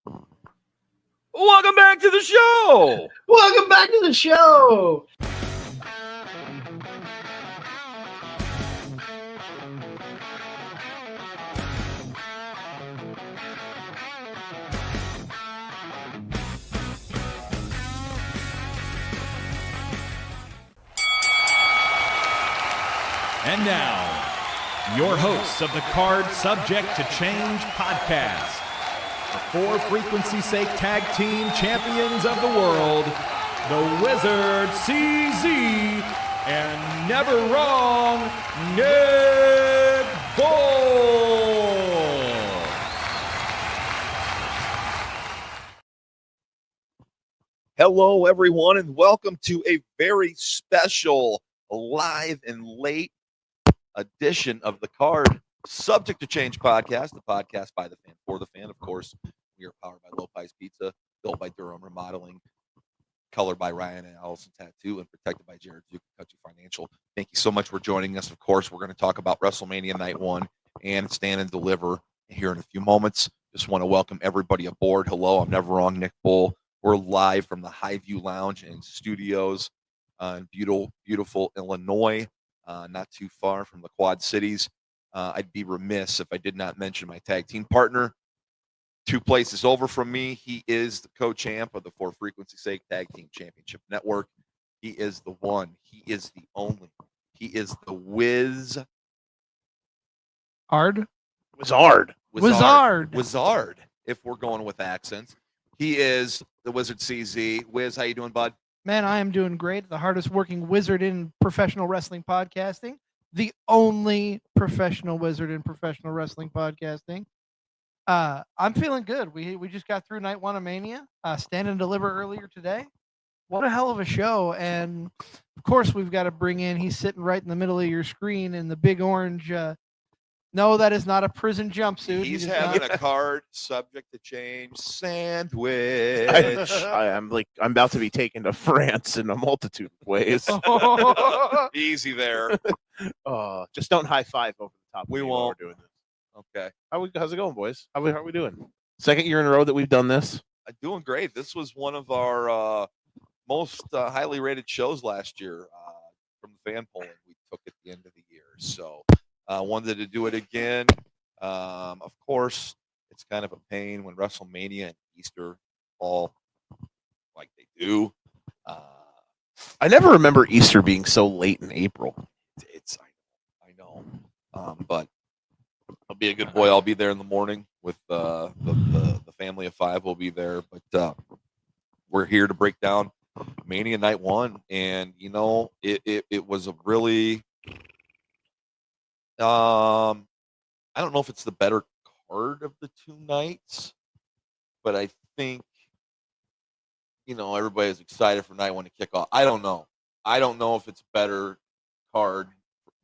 Welcome back to the show. Welcome back to the show. And now, your hosts of the Card Subject to Change podcast, the For Frequency Sake Tag Team Champions of the World, the Wizard CZ, and Never Wrong Nick Bull. Hello, everyone, and welcome to a very special live and late edition of the Card Subject to Change podcast, the podcast by the fan for the fan. Of course, we are powered by Lopez Pizza, built by Durham Remodeling, colored by Ryan and Allison Tattoo, and protected by Jared Duke Country Financial. Thank you so much for joining us. Of course, we're going to talk about WrestleMania Night 1 and Stand and Deliver here in a few moments. Just want to welcome everybody aboard. Hello, I'm Never Wrong Nick Bull. We're live from the Highview Lounge and Studios in beautiful Illinois, not too far from the Quad Cities. I'd be remiss if I did not mention my tag team partner. 2 places over from me. He is the co-champ of the For Frequency Sake Tag Team Championship Network. He is the one. He is the only. He is the Wizard, if we're going with accents. He is the Wizard CZ. Wiz, how you doing, bud? Man, I am doing great. The hardest working wizard in professional wrestling podcasting. The only professional wizard in professional wrestling podcasting. I'm feeling good. We just got through night 1 of Mania. Stand and Deliver earlier today. What a hell of a show. And of course, we've got to bring in, he's sitting right in the middle of your screen in the big orange. No, that is not a prison jumpsuit. He's having a Card Subject to Change sandwich. I'm about to be taken to France in a multitude of ways. Easy there. Just don't high five over the top. We of me won't. while we're doing this. Okay. How's it going, boys? How are we doing? Second year in a row that we've done this. Doing great. This was one of our most highly rated shows last year from the fan polling we took at the end of the year. So wanted to do it again. Of course, it's kind of a pain when WrestleMania and Easter fall like they do. I never remember Easter being so late in April. I know. But I'll be a good boy. I'll be there in the morning with the family of 5 will be there. But we're here to break down Mania Night 1. And, you know, it was a really, I don't know if it's the better card of the 2 nights, but I think, you know, everybody's excited for Night 1 to kick off. I don't know. I don't know if it's a better card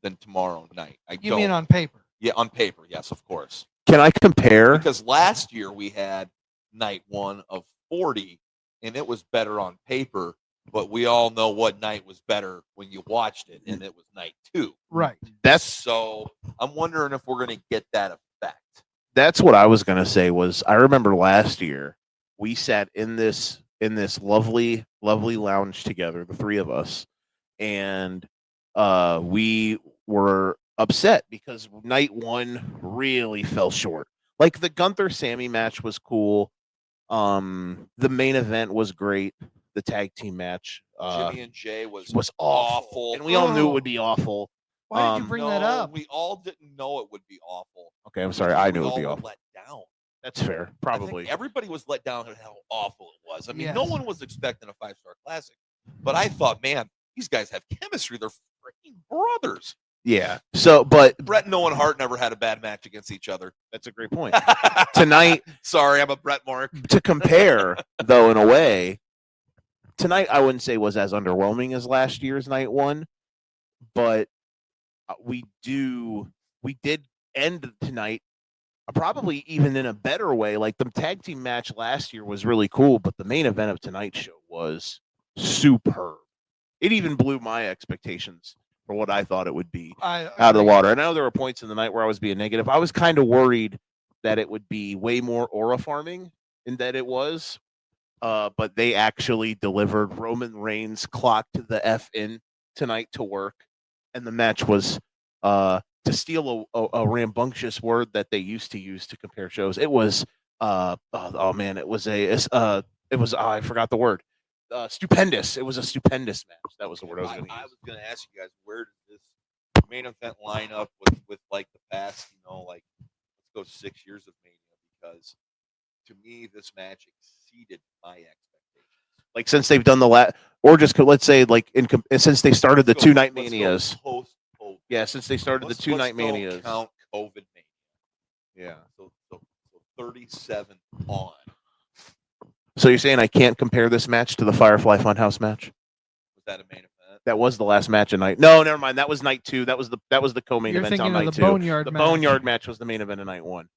than tomorrow night. You mean on paper? Yeah, on paper, yes, of course. Can I compare? Because last year we had Night 1 of 40, and it was better on paper, but we all know what night was better when you watched it, and it was Night 2. Right. So I'm wondering if we're going to get that effect. That's what I was going to say. I remember last year we sat in this lovely lounge together, the 3 of us, and we were upset because Night 1 really fell short. Like the Gunther Sammy match was cool. The main event was great. The tag team match, Jimmy and Jay was awful, and we all knew it would be awful. Why did you bring that up? We all didn't know it would be awful. Okay, I'm sorry. I knew it would be awful. Let down. That's fair. Probably everybody was let down at how awful it was. I mean, Yes. No one was expecting a 5-star classic, but I thought, man, these guys have chemistry. They're freaking brothers. Yeah. So, but Bret and Owen Hart never had a bad match against each other. That's a great point. Tonight, sorry, I'm a Bret Mark. To compare, though, in a way, tonight I wouldn't say was as underwhelming as last year's Night 1, but we did end tonight probably even in a better way. Like the tag team match last year was really cool, but the main event of tonight's show was superb. It even blew my expectations for what I thought it would be out of the water. I know there were points in the night where I was being negative. I was kind of worried that it would be way more aura farming in that it was. But they actually delivered. Roman Reigns clocked the F in tonight to work, and the match was, to steal a rambunctious word that they used to use to compare shows. It was oh man, it was I forgot the word. Stupendous. It was a stupendous match. That was the word I was going to use. I was going to ask you guys, where does this main event line up with like the past, like let's go 6 years of Mania, because to me this match exceeded my expectations. Like since they've done or just let's say like since they started the two night manias. Post-COVID. Yeah, since they started the two night manias. Count COVID Mania. Yeah. So 37 on. So you're saying I can't compare this match to the Firefly Funhouse match? Was that a main event? That was the last match of night. No, never mind. That was night 2. That was the co-main You're event on thinking night of the 2. Boneyard The match. Boneyard match was the main event of night 1.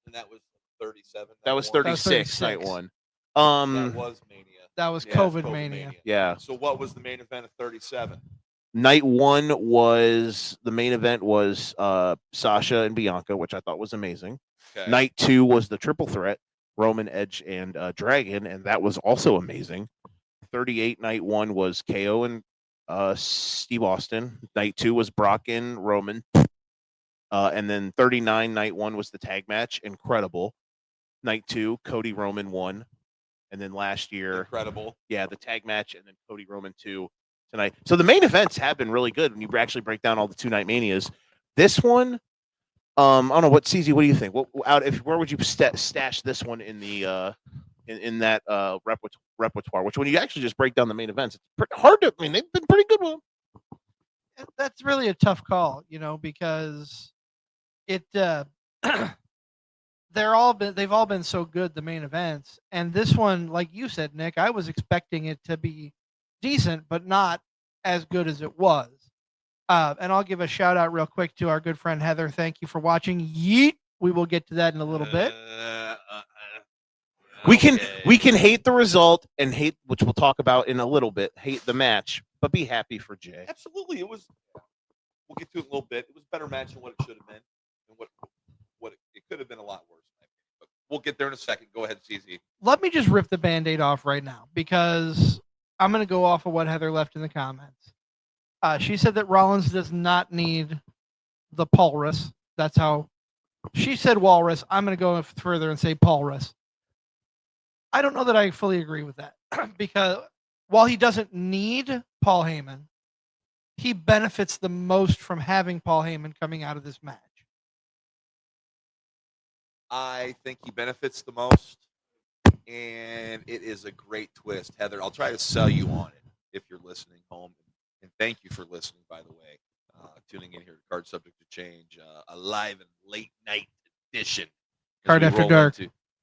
And that was 37. That was 36 night 1. That was Mania. That was Yeah, COVID Mania. Yeah. So what was the main event of 37? Night 1 was the main event was Sasha and Bianca, which I thought was amazing. Okay. Night 2 was the triple threat, Roman, Edge, and Dragon, and that was also amazing. 38 night 1 was KO and Steve Austin. Night 2 was Brock and Roman. And then 39 night 1 was the tag match, incredible. Night 2, Cody Roman won. And then last year, incredible. Yeah, the tag match, and then Cody Roman 2 tonight. So the main events have been really good when you actually break down all the 2 night manias. This one, I don't know. CZ, what do you think? Where would you stash this one in the in that repertoire? Which, when you actually just break down the main events, it's pretty hard to. I mean, they've been pretty good with them. That's really a tough call, because it they've all been so good, the main events, and this one, like you said, Nick, I was expecting it to be decent, but not as good as it was. And I'll give a shout out real quick to our good friend Heather. Thank you for watching. Yeet. We will get to that in a little bit. We can hate the result and hate, which we'll talk about in a little bit, hate the match, but be happy for Jay. Absolutely. It was, we'll get to it in a little bit. It was a better match than what it should have been, and what it could have been a lot worse. But we'll get there in a second. Go ahead, CZ. Let me just rip the Band-Aid off right now, because I'm going to go off of what Heather left in the comments. She said that Rollins does not need the Walrus. That's how she said Walrus. I'm going to go further and say Walrus. I don't know that I fully agree with that, because while he doesn't need Paul Heyman, he benefits the most from having Paul Heyman coming out of this match. I think he benefits the most, and it is a great twist. Heather, I'll try to sell you on it if you're listening home. And thank you for listening, by the way. Tuning in here to Card Subject to Change, a live and late night edition. Card After Dark.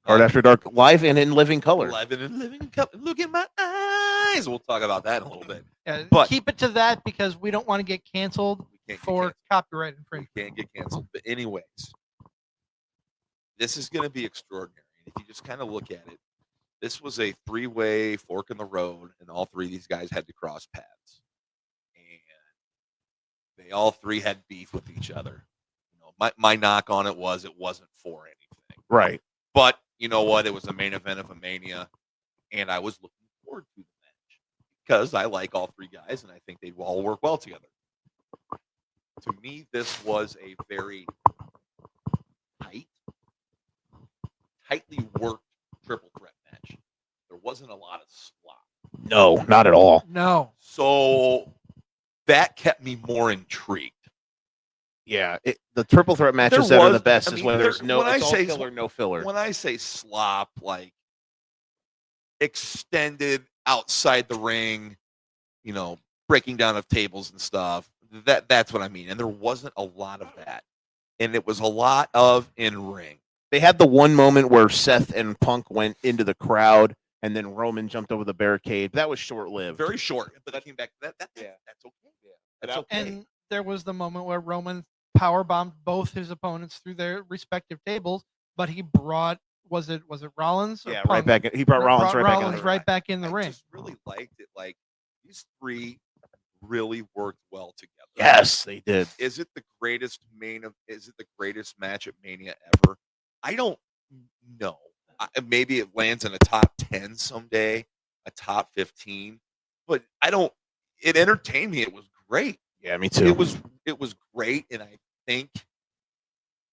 Card After Dark, live and in living color. Live and in living color. Look at my eyes. We'll talk about that in a little bit. Yeah, but keep it to that, because we don't want to get canceled for copyright infringement. We can't get canceled. But anyways, this is going to be extraordinary. And if you just kind of look at it, this was a 3-way fork in the road, and all 3 of these guys had to cross paths. They all 3 had beef with each other. My knock on it was it wasn't for anything. Right. But you know what? It was a main event of a Mania, and I was looking forward to the match because I like all 3 guys, and I think they'd all work well together. To me, this was a very tightly worked triple threat match. There wasn't a lot of slop. No, not at all. No. So that kept me more intrigued. Yeah, the triple threat matches that are the best is when there's no filler, no filler. When I say slop, like extended outside the ring, breaking down of tables and stuff, that's what I mean. And there wasn't a lot of that. And it was a lot of in ring. They had the one moment where Seth and Punk went into the crowd, and then Roman jumped over the barricade. That was short-lived. Very short, but I came back. That's okay. Yeah. That's okay. And there was the moment where Roman powerbombed both his opponents through their respective tables, but he brought was it Rollins? Yeah, Punk? right back. He brought Rollins back in the ring. I just really liked it. Like these 3 really worked well together. Yes, they did. Is it the greatest match at Mania ever? I don't know. maybe it lands in a top 10 someday, a top 15, but I don't. It entertained me. It was great. Yeah, me too. It was great, and I think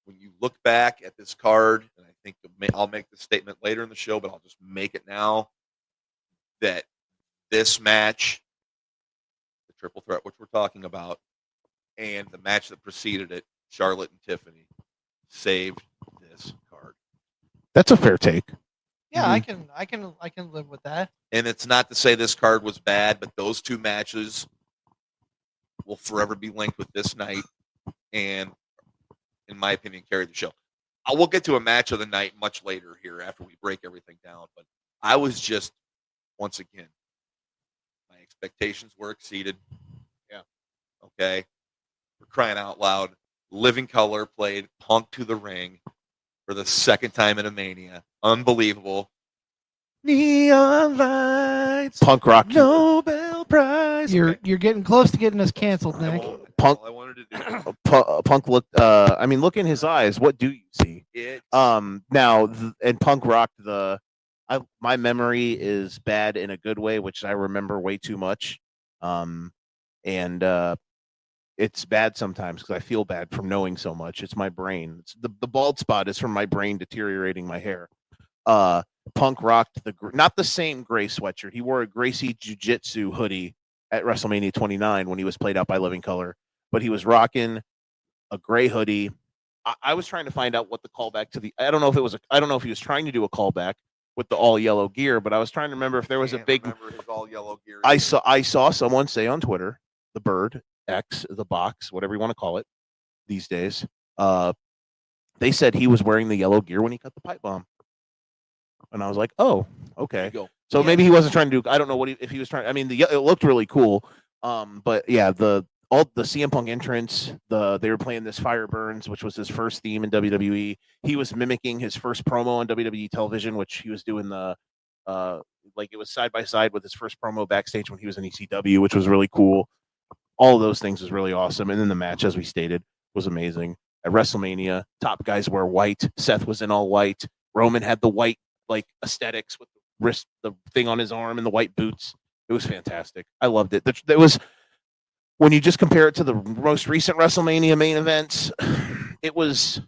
when you look back at this card, and I think I'll make the statement later in the show, but I'll just make it now that this match, the triple threat, which we're talking about, and the match that preceded it, Charlotte and Tiffany, saved this card. That's a fair take. Yeah, Mhm. I can live with that. And it's not to say this card was bad, but those two matches will forever be linked with this night, and in my opinion, carried the show. I will get to a match of the night much later here after we break everything down, but I was just, once again, my expectations were exceeded. Yeah. Okay. We're crying out loud. Living Color played Punk to the ring for the second time in a Mania. Unbelievable. Neon lights. Punk rock. Nobel Prize. You're getting close to getting us canceled, Nick. Punk. All I wanted to do. Punk looked. I mean, look in his eyes. What do you see? Now and Punk rocked the. My memory is bad in a good way, which I remember way too much. It's bad sometimes because I feel bad from knowing so much. It's my brain. It's the bald spot is from my brain deteriorating my hair. Punk rocked not the same gray sweatshirt. He wore a Gracie Jiu-Jitsu hoodie at WrestleMania 29 when he was played out by Living Color, but he was rocking a gray hoodie. I was trying to find out what the callback to the. I don't know if he was trying to do a callback with the all yellow gear, but I was trying to remember if there was a big. Remember his all yellow gear. I saw someone say on Twitter, the Bird X, the Box, whatever you want to call it these days. They said he was wearing the yellow gear when he cut the pipe bomb. And I was like, oh, okay. So maybe he wasn't trying to do. I don't know if he was trying. I mean, it looked really cool. But yeah, the CM Punk entrance. They were playing this Fire Burns, which was his first theme in WWE. He was mimicking his first promo on WWE television, which he was doing it was side by side with his first promo backstage when he was in ECW, which was really cool. All of those things was really awesome. And then the match, as we stated, was amazing. At WrestleMania, top guys wear white. Seth was in all white. Roman had the white aesthetics with the wrist, the thing on his arm, and the white boots. It was fantastic. I loved it. That was when you just compare it to the most recent WrestleMania main events. It was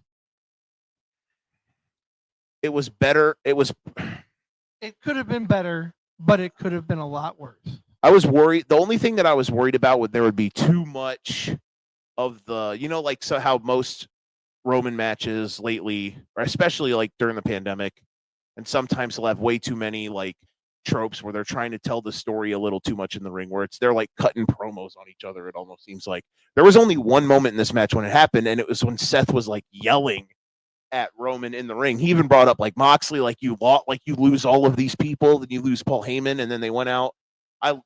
better. It could have been better, but it could have been a lot worse. I was worried. The only thing that I was worried about was there would be too much of the, how most Roman matches lately, or especially during the pandemic, and sometimes they'll have way too many tropes where they're trying to tell the story a little too much in the ring, where they're cutting promos on each other. It almost seems like there was only one moment in this match when it happened, and it was when Seth was yelling at Roman in the ring. He even brought up Moxley, you lose all of these people, then you lose Paul Heyman, and then they went out.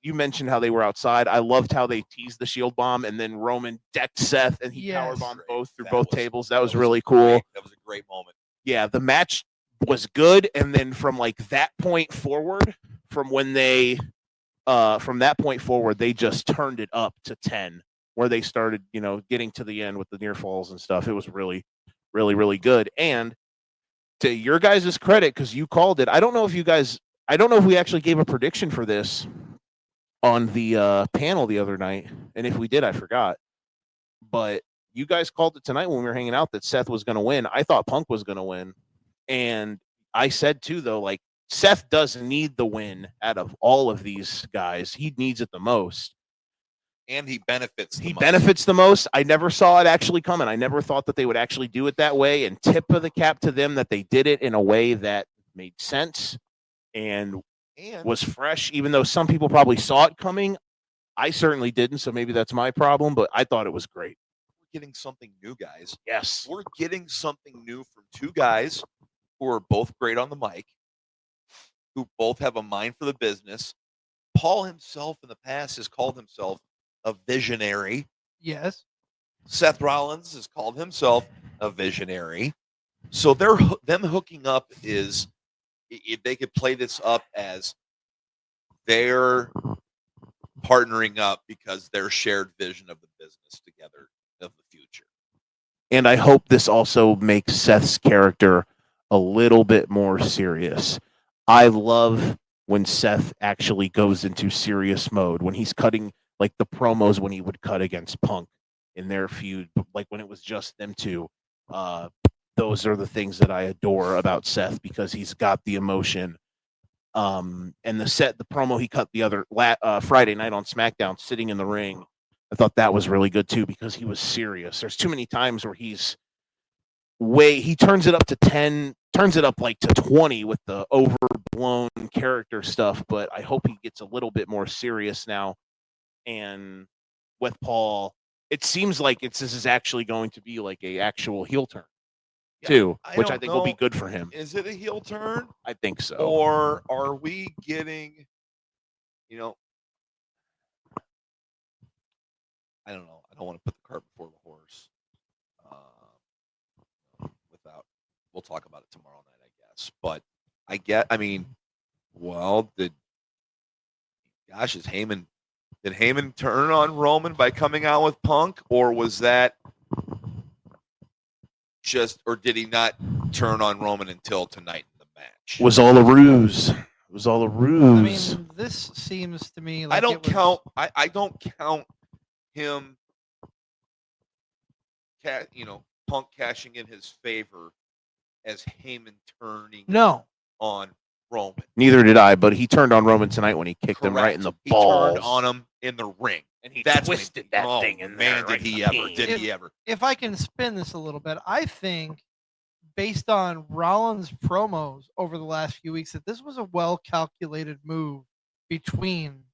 You mentioned how they were outside. I loved how they teased the shield bomb, and then Roman decked Seth, and he powerbombed both through both tables. That was really cool. That was a great moment. Yeah, the match was good, and then from that point forward, from that point forward, they just turned it up to 10, where they started, getting to the end with the near falls and stuff. It was really, really, really good. And to your guys' credit, because you called it, I don't know if we actually gave a prediction for this on the panel the other night, and if we did, I forgot. But you guys called it tonight when we were hanging out that Seth was going to win. I thought Punk was going to win, and I said too, though, Seth does need the win out of all of these guys. He needs it the most, and he benefits. Benefits the most. I never saw it actually coming. I never thought that they would actually do it that way. And tip of the cap to them that they did it in a way that made sense and was fresh, even though some people probably saw it coming. I certainly didn't, so maybe that's my problem, but I thought it was great. We're getting something new, guys. Yes. We're getting something new from two guys who are both great on the mic, who both have a mind for the business. Paul himself in the past has called himself a visionary. Yes. Seth Rollins has called himself a visionary. So them hooking up is, if they could play this up as they're partnering up because their shared vision of the business together of the future. And I hope this also makes Seth's character a little bit more serious. I love when Seth actually goes into serious mode, when he's cutting like the promos when he would cut against Punk in their feud, like when it was just them two. Those are the things that I adore about Seth because he's got the emotion. And the promo he cut the other Friday night on SmackDown, sitting in the ring, I thought that was really good too because he was serious. There's too many times where he turns it up to 10, turns it up like to 20 with the overblown character stuff, but I hope he gets a little bit more serious now. And with Paul, it seems like this is actually going to be like a actual heel turn too, which I think will be good for him. Is it a heel turn? I think so. Or are we getting, I don't know. I don't want to put the cart before the horse. We'll talk about it tomorrow night, I guess. But did Heyman turn on Roman by coming out with Punk, or was that or did he not turn on Roman until tonight in the match? It was all a ruse. I mean, this seems to me like I don't count him, Punk cashing in his favor as Heyman turning on Roman. Neither did I, but he turned on Roman tonight when he kicked him right in the balls. He turned on him in the ring. And he twisted that thing in there. Did he ever? If I can spin this a little bit, I think based on Rollins' promos over the last few weeks that this was a well-calculated move between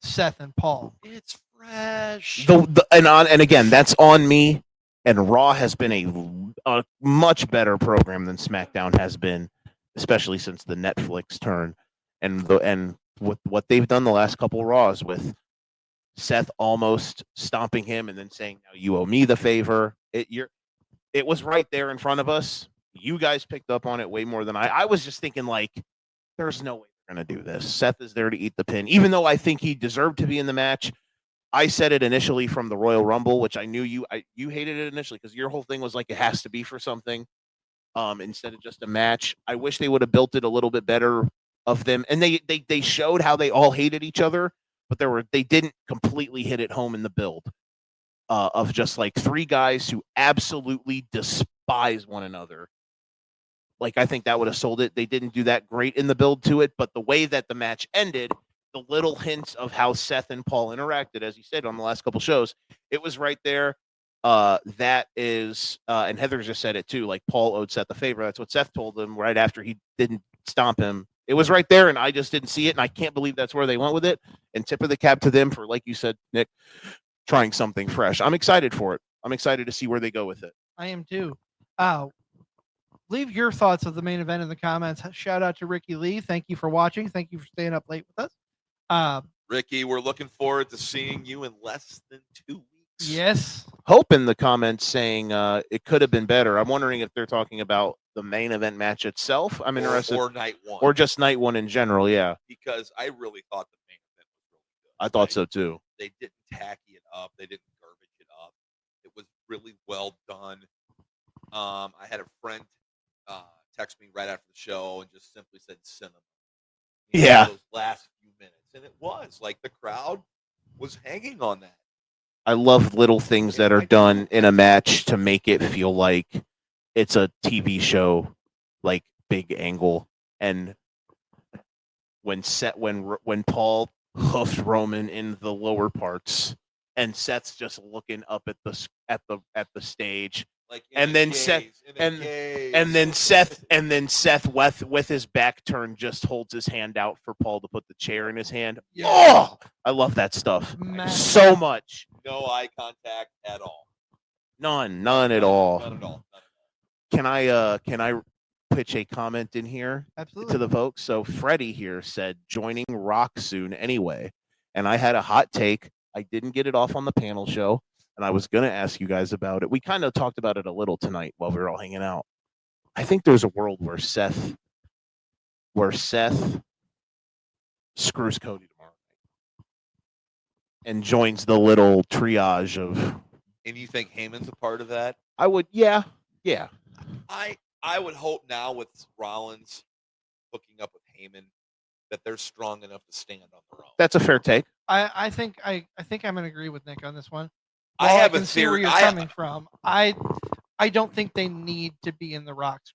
Seth and Paul. It's fresh. And again, that's on me. And Raw has been a much better program than SmackDown has been, especially since the Netflix turn. And with what they've done the last couple of Raws with Seth almost stomping him and then saying, "Now you owe me the favor." It was right there in front of us. You guys picked up on it way more than I. I was just thinking, like, there's no way they're going to do this. Seth is there to eat the pin, even though I think he deserved to be in the match. I said it initially from the Royal Rumble, which I knew you hated it initially because your whole thing was like it has to be for something instead of just a match. I wish they would have built it a little bit better of them, and they showed how they all hated each other, but they didn't completely hit it home in the build of just like three guys who absolutely despise one another. Like I think that would have sold it. They didn't do that great in the build to it, but the way that the match ended, the little hints of how Seth and Paul interacted, as you said on the last couple shows, it was right there. That is, and Heather just said it too, like Paul owed Seth a favor. That's what Seth told him right after he didn't stomp him. It was right there, and I just didn't see it, and I can't believe that's where they went with it. And tip of the cap to them for, like you said, Nick, trying something fresh. I'm excited for it. I'm excited to see where they go with it. I am too. Leave your thoughts of the main event in the comments. Shout out to Ricky Lee. Thank you for watching. Thank you for staying up late with us. Ricky, we're looking forward to seeing you in less than 2 weeks. Yes. Hope in the comments saying it could have been better. I'm wondering if they're talking about the main event match itself. I'm interested. Or night one. Or just night one in general, yeah. Because I really thought the main event was really good. I thought so too. They didn't tacky it up. They didn't garbage it up. It was really well done. I had a friend text me right after the show and just simply said cinema. Yeah. Those last few minutes. And it was like the crowd was hanging on that. I love little things that are done in a match to make it feel like it's a TV show, like big angle. And when Paul hoofed Roman in the lower parts, and Seth's just looking up at the stage, like and then Seth with his back turned just holds his hand out for Paul to put the chair in his hand. Yeah. Oh, I love that stuff so much. No eye contact at all. None at all. None at all. Can I pitch a comment in here? Absolutely. To the folks? So Freddie here said joining Rock soon anyway, and I had a hot take. I didn't get it off on the panel show, and I was going to ask you guys about it. We kind of talked about it a little tonight while we were all hanging out. I think there's a world where Seth screws Cody tomorrow night and joins the little triage of. And you think Heyman's a part of that? I would, yeah. I I would hope now with Rollins hooking up with Heyman that they're strong enough to stand on their own. That's a fair take. I think I'm going to agree with Nick on this one. I While have a can see where theory. you're coming from. I don't think they need to be in the Rock's.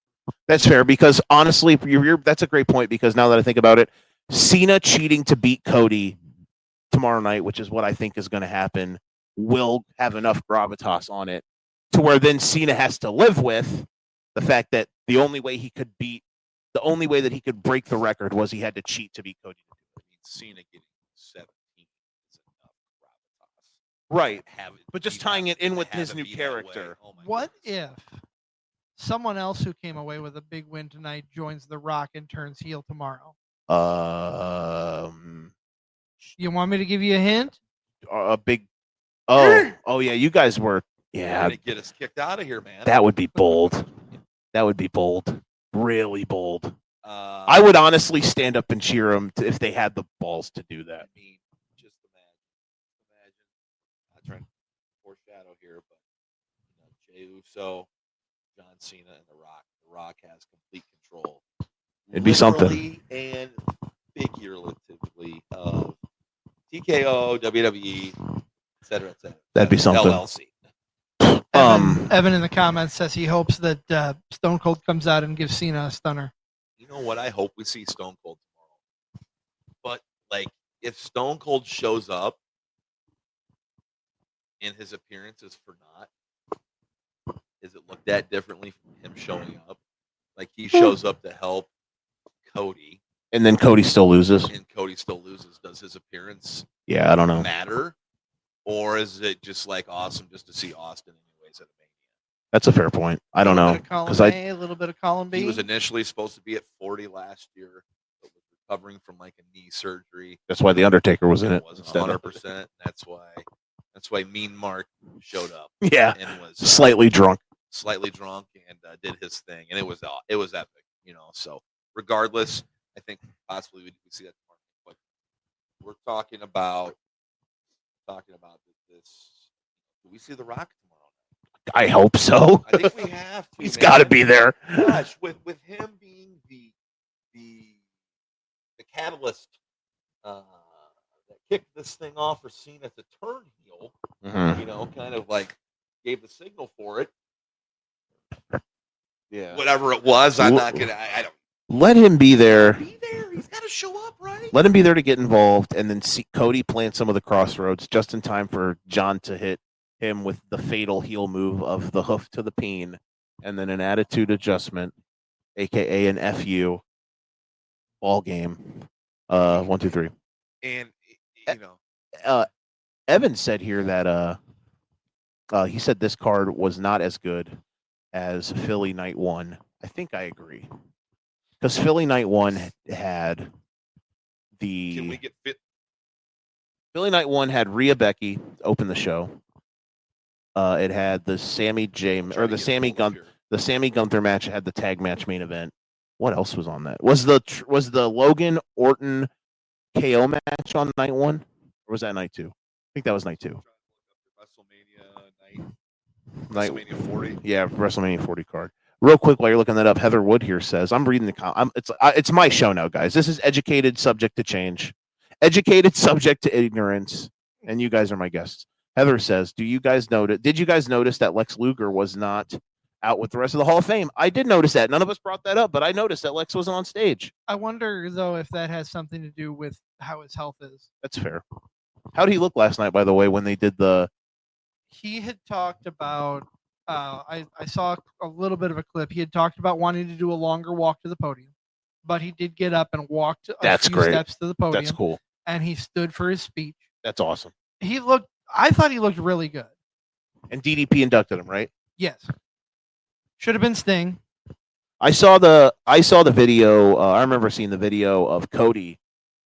That's fair because honestly, that's a great point because now that I think about it, Cena cheating to beat Cody tomorrow night, which is what I think is going to happen, will have enough gravitas on it to where then Cena has to live with the fact that the only way that he could break the record was he had to cheat to beat Cody. I mean, Cena getting 17 is enough gravitas. Right. Have it But just be tying that- it in to with have his it new be that character. way. Oh my What goodness. if someone else who came away with a big win tonight joins The Rock and turns heel tomorrow? You want me to give you a hint? A big. Oh yeah, you guys were. You're Yeah, gonna get us kicked out of here, man. that would be bold. That would be bold. Really bold. I I would honestly stand up and cheer them if they had the balls to do that. mean, just imagine. I'm trying to foreshadow here, but Jey Uso, John Cena, and The Rock. The Rock has complete control. It'd be something. Literally and figuratively of TKO, WWE, etc., etc. That'd be something. LLC. Evan in the comments says he hopes that Stone Cold comes out and gives Cena a stunner. You know what? I hope we see Stone Cold tomorrow. But like, if Stone Cold shows up and his appearance is for naught, is it looked at differently from him showing up? Like he shows up to help Cody, And then Cody still loses. and Cody still loses. Does his appearance Yeah, I don't know. matter, or is it just like awesome just to see Austin anyways at a Mania? That's a fair point. I don't know because A little bit of column B. He was initially supposed to be at 40 last year, but was recovering from like a knee surgery. that's why the Undertaker was in it. Wasn't instead of- 100%. That's why Mean Mark showed up Yeah, and was slightly drunk. slightly drunk and did his thing, and it was epic, So regardless, I think possibly we see that tomorrow. But we're talking about this. Do we see The Rock tomorrow night? I hope so. I think we have to. He's man. got to be there. Gosh, with him being the catalyst that kicked this thing off for Cena to turn heel, Mhm. kind of like gave the signal for it. Yeah. Whatever it was, I'm not gonna. I don't Let him be there. be there. He's got to show up, right? Let him be there to get involved, and then see Cody plant some of the crossroads just in time for John to hit him with the fatal heel move of the hoof to the peen, and then an attitude adjustment, aka an FU ball game. 1, 2, 3. And Evan said here that he said this card was not as good as Philly Night 1. I think I agree. Because Philly Night 1 had can the we get fit? Philly Night 1 had Rhea Becky open the show. It had the Sammy the Sammy Gunther match had the tag match main event. What else was on that? Was the Logan Orton KO match on night 1? Or was that night 2? I think that was night 2. WrestleMania night. Night- WrestleMania 40. Yeah, WrestleMania 40 card. Real quick, while you're looking that up, Heather Wood here says, "I'm reading it's my show now, guys. This is educated, subject to change, educated, subject to ignorance, and you guys are my guests." Heather says, Did you guys notice that Lex Luger was not out with the rest of the Hall of Fame? I did notice that. None of us brought that up, but I noticed that Lex wasn't on stage. I wonder though if that has something to do with how his health is. That's fair. How did he look last night, by the way, when they did the? He had talked about. I saw a little bit of a clip. He had talked about wanting to do a longer walk to the podium, but he did get up and walked a few great. steps to the podium. That's cool. And he stood for his speech. That's awesome. I thought he looked really good. And DDP inducted him, right? Yes. Should have been Sting. I saw the video. I remember seeing the video of Cody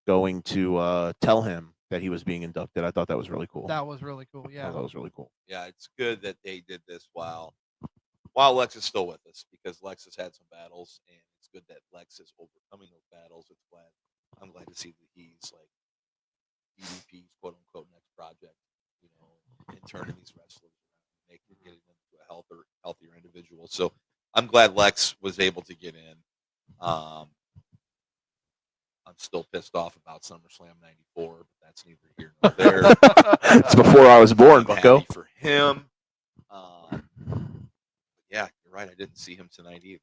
going to tell him that he was being inducted. I thought that was really cool. That was really cool. I Yeah. thought that was really cool. Yeah, it's good that they did this while Lex is still with us, because Lex has had some battles, and it's good that Lex is overcoming those battles. I'm glad to see that he's like EVP's quote unquote next project, and turning these wrestlers around, getting them to a healthier individual. So I'm glad Lex was able to get in. I'm still pissed off about SummerSlam '94, but that's neither here nor there. It's before I was born, I'm Bucko. happy for him. Yeah, you're right. I didn't see him tonight either.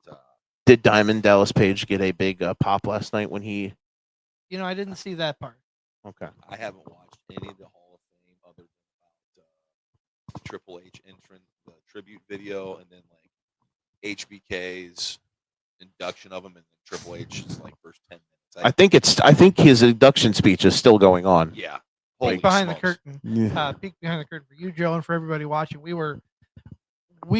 But Did Diamond Dallas Page get a big pop last night when he? I didn't see that part. Okay. I haven't watched any of the Hall of Fame other than about the Triple H entrance, the tribute video, and then like HBK's induction of him, and then Triple H's like first 10 minutes. I think his induction speech is still going on. Yeah. Peek behind the smokes. curtain. Yeah. Peek behind the curtain for you, Joe, and for everybody watching. We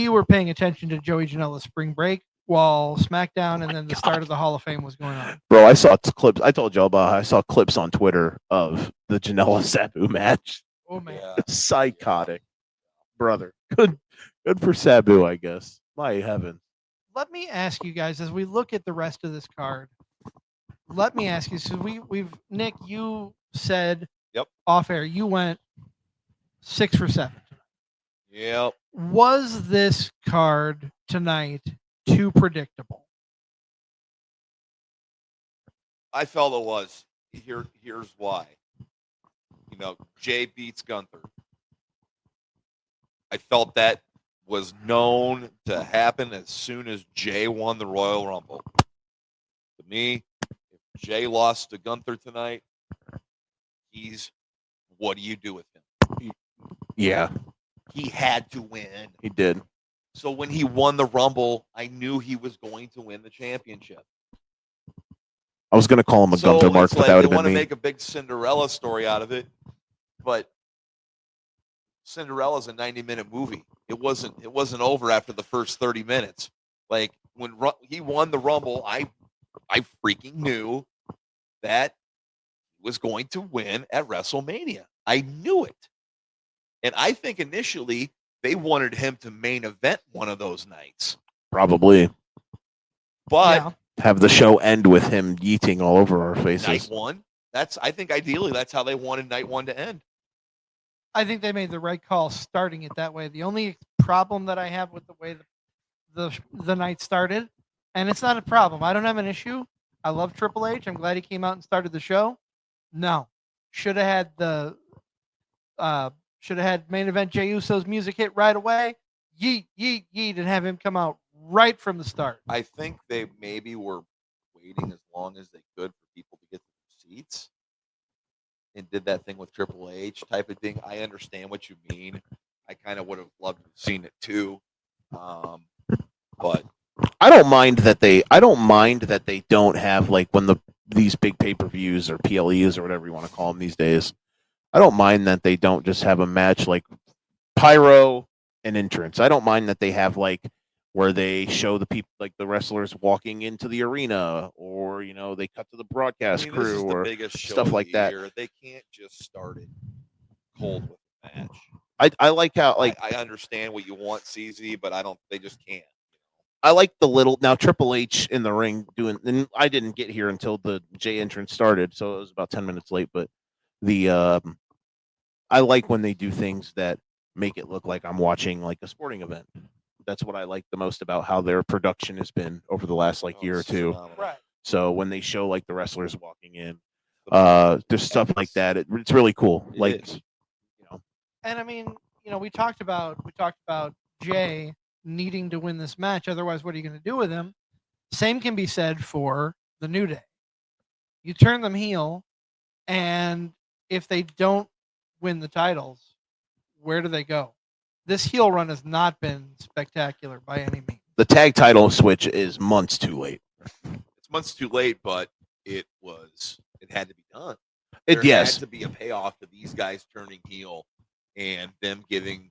were paying attention to Joey Janela's spring break while SmackDown and then the start of the Hall of Fame was going on. Bro, I saw clips. I told y'all about. I saw clips on Twitter of the Janela Sabu match. Oh man. Yeah. Psychotic, brother. Good for Sabu, I guess. My heaven. Let me ask you guys as we look at the rest of this card. Let me ask you. So we've Nick, you said off air you went 6 for 7. Yep. Was this card tonight too predictable? I felt it was. Here's why. Jay beats Gunther. I felt that was known to happen as soon as Jay won the Royal Rumble. To me, if Jay lost to Gunther tonight, what do you do with him? Yeah, He had to win. he did. So when he won the Rumble, I knew he was going to win the championship. I was gonna call him a Gunther mark, it's but like that would they have been want to me. make a big Cinderella story out of it, but Cinderella's a 90-minute movie. It wasn't over after the first 30 minutes. Like when he won the Rumble, I freaking knew that he was going to win at WrestleMania. I knew it. And I think initially they wanted him to main event one of those nights. Probably But have the show end with him yeeting all over our faces. night one, I think ideally that's how they wanted night one to end. I think they made the right call starting it that way. The only problem that I have with the way the night started, and it's not a problem. I don't have an issue. I love Triple H. I'm glad he came out and started the show. No, should have had main event Jey Uso's music hit right away. Yeet, yeet, yeet, and have him come out right from the start. I think they maybe were waiting as long as they could for people to get their seats and did that thing with Triple H type of thing. I understand what you mean. I kind of would have loved to have seen it too. But I don't mind that they don't have like when these big pay-per-views or PLEs or whatever you want to call them these days. I don't mind that they don't just have a match like pyro and entrance. I don't mind that they have like where they show the people like the wrestlers walking into the arena or they cut to the broadcast crew this is or the biggest show stuff of like the that. year. They can't just start it cold with a match. I like how like I understand what you want, CZ, but they just can't. I like the little now Triple H in the ring doing. And I didn't get here until the J entrance started, so it was about 10 minutes late. But I like when they do things that make it look like I'm watching like a sporting event. That's what I like the most about how their production has been over the last year or two. Phenomenal. Right. So when they show like the wrestlers walking in, there's stuff like that. It's really cool. It like is. And I mean, we talked about Jay needing to win this match. Otherwise, what are you going to do with him? Same can be said for the New Day. You turn them heel, and if they don't win the titles, where do they go? This heel run has not been spectacular by any means. the tag title switch is months too late. It's months too late, but it had to be done. Yes. Had to be a payoff to these guys turning heel and them giving,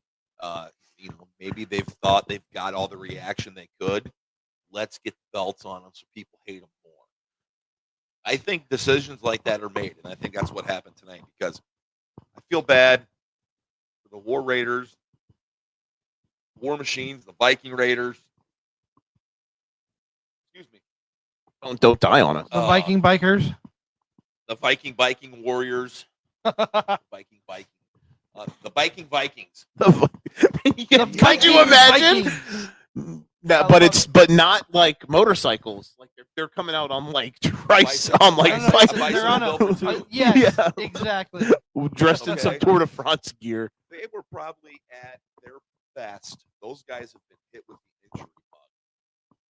maybe they've thought they've got all the reaction they could. Let's get the belts on them so people hate them more. I think decisions like that are made, and I think that's what happened tonight because I feel bad for the War Raiders, War Machines, the Viking Raiders. Excuse me. Don't die on us. The Viking bikers. The Viking Warriors. The Viking Vikings. Could you imagine? No, I but love but not like motorcycles. Like they're coming out on like Bicycle. No, no, bike. A they're on a. bicycle built for two. Yes, Yeah. exactly. Dressed in some Okay. Tour de France gear. They were probably at their best. Those guys have been hit with the injury bug,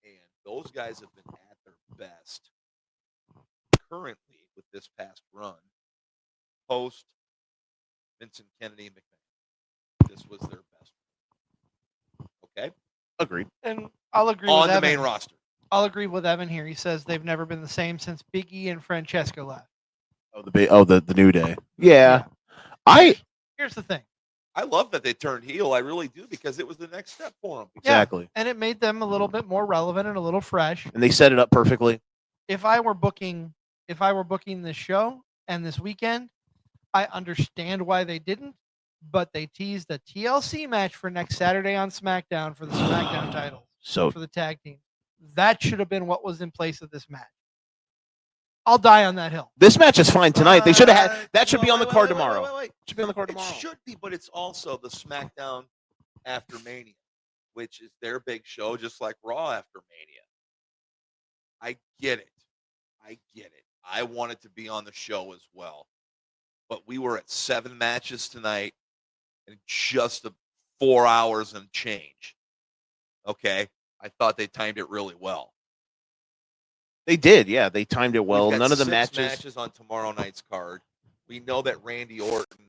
and those guys have been at their best currently with this past run. Post Vincent Kennedy and McMahon, this was their best. Okay, Agreed. And I'll agree on with the Evan. main roster. I'll agree with Evan here. He says they've never been the same since Big E and Francesco left. The New Day. Yeah. Here's the thing. I love that they turned heel. I really do because it was the next step for them. Exactly. And it made them a little bit more relevant and a little fresh. And they set it up perfectly. If I were booking this show and this weekend, I understand why they didn't, but they teased a TLC match for next Saturday on SmackDown for the SmackDown title So for the tag team. That should have been what was in place of this match. I'll die on that hill. this match is fine tonight. They should have had that should be on the card tomorrow. Wait. Should be on the card It tomorrow. should be, but it's also the SmackDown after Mania, which is their big show, just like Raw after Mania. I get it. I wanted to be on the show as well. But we were at 7 matches tonight in just 4 hours and change. Okay? I thought they timed it really well. They did, yeah. They timed it well. We've got None of the 6 matches. on tomorrow night's card. We know that Randy Orton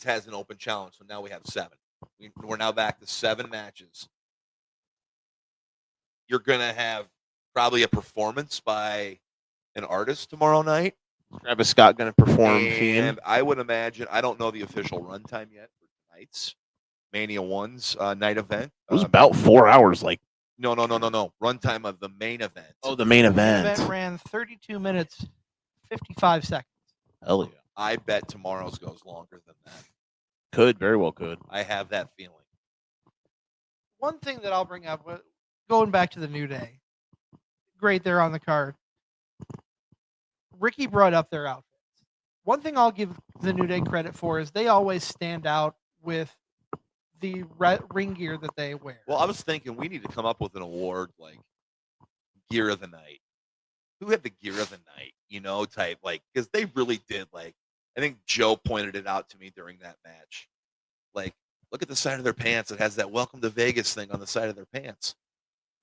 has an open challenge, so now we have 7. We're now back to 7 matches. You're going to have probably a performance by an artist tomorrow night. Travis Scott going to perform And Fiend. I would imagine, I don't know the official runtime yet for tonight's Mania 1's night event. It was about 4 hours. Like No. Runtime of the main event. the main The event. event ran 32 minutes, 55 seconds. Hell yeah. I bet tomorrow's goes longer than that. Could very well could. I have that feeling. One thing that I'll bring up, going back to the New Day, great, they're on the card. Ricky brought up their outfits. One thing I'll give the New Day credit for is they always stand out with the ring gear that they wear. Well, I was thinking we need to come up with an award like Gear of the Night. Who had the Gear of the Night, type, like, because they really did, like, I think Joe pointed it out to me during that match. Like, look at the side of their pants. It has that Welcome to Vegas thing on the side of their pants.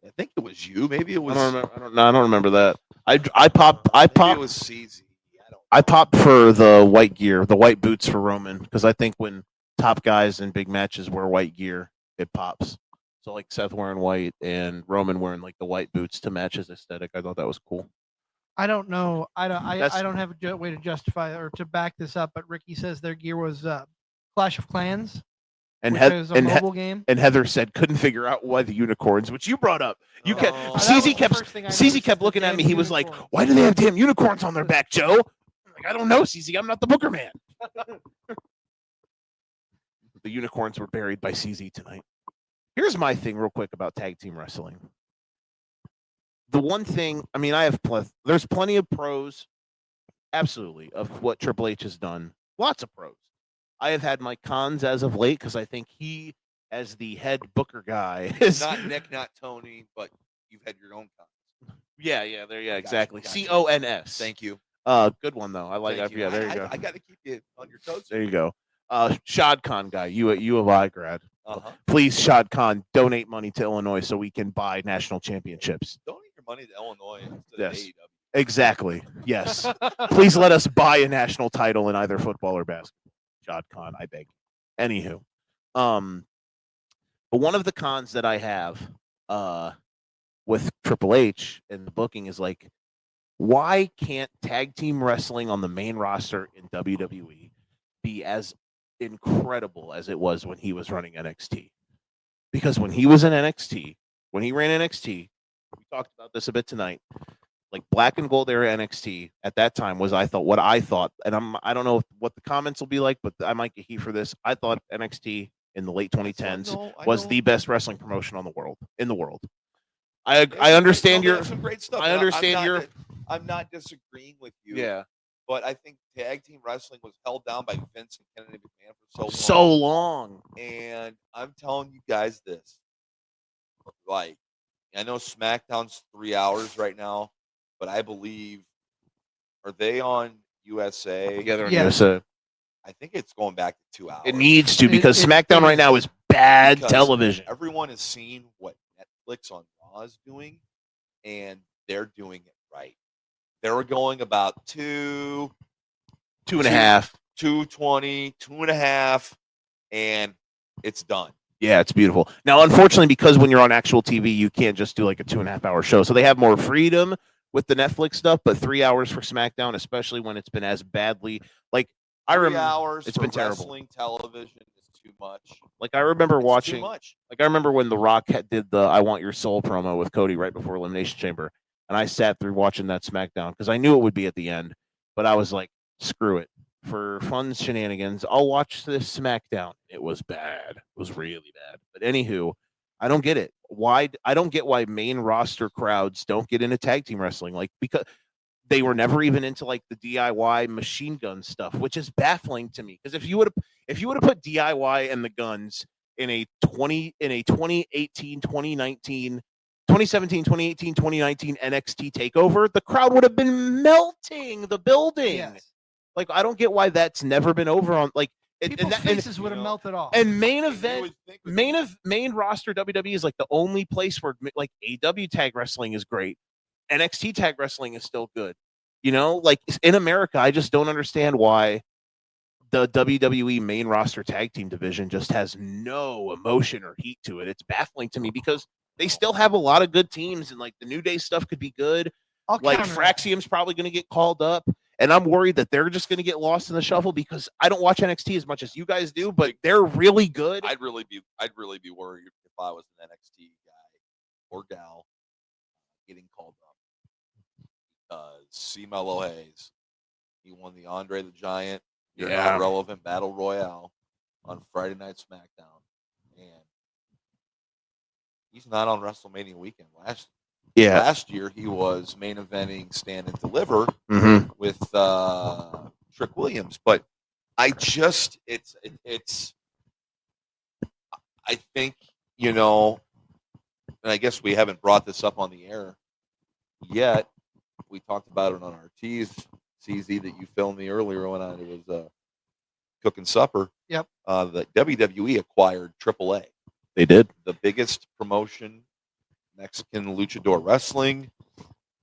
I think it was you. Maybe it was. I don't remember that. I popped. Maybe it was CZ. I popped for the white gear, the white boots for Roman, because I think when top guys in big matches wear white gear, it pops. So like Seth wearing white and Roman wearing like the white boots to match his aesthetic. I thought that was cool. I don't know. I That's- don't have a way to justify or to back this up, but Ricky says their gear was Clash of Clans, And which is a mobile game. and Heather said couldn't figure out why the unicorns, which you brought up. You kept Oh. That was CZ the kept first thing I CZ noticed, kept the looking at me. damn He was like, unicorns. "Why do they have damn unicorns on their back, Joe?" I'm like, I don't know, CZ. I'm not the Booker man. The unicorns were buried by CZ tonight. Here's my thing, real quick, about tag team wrestling. The one thing, I mean, there's plenty of pros, absolutely, of what Triple H has done. Lots of pros. I have had my cons as of late because I think he, as the head Booker guy, is Not Nick, not Tony, but you've had your own cons. yeah, exactly. Gotcha. CONS. Thank you. Good one though. I like Thank that. Yeah, there you go. I got to keep you on your toes. There you go. Shad Khan guy, U of I grad. Uh-huh. Please, Shad Khan, donate money to Illinois so we can buy national championships. Donate your money to Illinois instead Yes. of AEW. Exactly. Yes. Please let us buy a national title in either football or basketball. Shad Khan, I beg. Anywho, but one of the cons that I have with Triple H and the booking is like, why can't tag team wrestling on the main roster in WWE be as incredible as it was when he was running NXT? Because when he was in NXT, when he ran NXT, we talked about this a bit tonight. Like black and gold era NXT at that time was, what I thought, and I don't know what the comments will be like, but I might get heat for this. I thought NXT in the late 2010s was the best wrestling promotion in the world. I understand your some great stuff. I understand I'm not disagreeing with you. yeah. But I think tag team wrestling was held down by Vince and Kennedy McMahon for So long. And I'm telling you guys this. Like, I know SmackDown's 3 hours right now, but I believe, are they on USA? Together on Yes. USA. I think it's going back to 2 hours. It needs to, because It SmackDown right is. now is bad Because television. Everyone is seeing what Netflix on Raw is doing, and they're doing it right. They're going about 2.5, 2:20, 2.5, and it's done. Yeah, it's beautiful. Now, unfortunately, because when you're on actual TV, you can't just do like a 2.5 hour show. So they have more freedom with the Netflix stuff, but 3 hours for SmackDown, especially when it's been as badly, like I 3 remember, hours it's for been terrible. wrestling television is too much. Like I remember It's watching, too much. like I remember when The Rock did the "I Want Your Soul" promo with Cody right before Elimination Chamber, and I sat through watching that SmackDown because I knew it would be at the end, but I was like, screw it. For fun shenanigans, I'll watch this SmackDown. It was bad. It was really bad. But anywho, I don't get it. Why? I don't get why main roster crowds don't get into tag team wrestling. Like, because they were never even into like the DIY machine gun stuff, which is baffling to me. Because if you would have put DIY and the guns in a 2018, 2019, 2017, 2018, 2019 NXT takeover, the crowd would have been melting the building. Yes. Like, I don't get why that's never been over on like People's faces would have melted off. and main And you event would think with main roster WWE is like the only place where like AW tag wrestling is great. NXT tag wrestling is still good. You know, like in America, I just don't understand why the WWE main roster tag team division just has no emotion or heat to it. It's baffling to me because they still have a lot of good teams, and like the New Day stuff could be good. I'll Like counter that. Fraxium's probably going to get called up, and I'm worried that they're just going to get lost in the shuffle because I don't watch NXT as much as you guys do, but they're really good. I'd really be worried if I was an NXT guy or gal getting called up. Carmelo Hayes, he won the Andre the Giant You're Not Relevant Battle Royale on Friday Night SmackDown, and he's not on WrestleMania weekend. Last year he was main eventing Stand and Deliver with Trick Williams, but I just I think, and I guess we haven't brought this up on the air yet. We talked about it on our CZ that you filmed me earlier when it was cooking supper. Yep. The WWE acquired AAA. They did. The biggest promotion, Mexican luchador wrestling.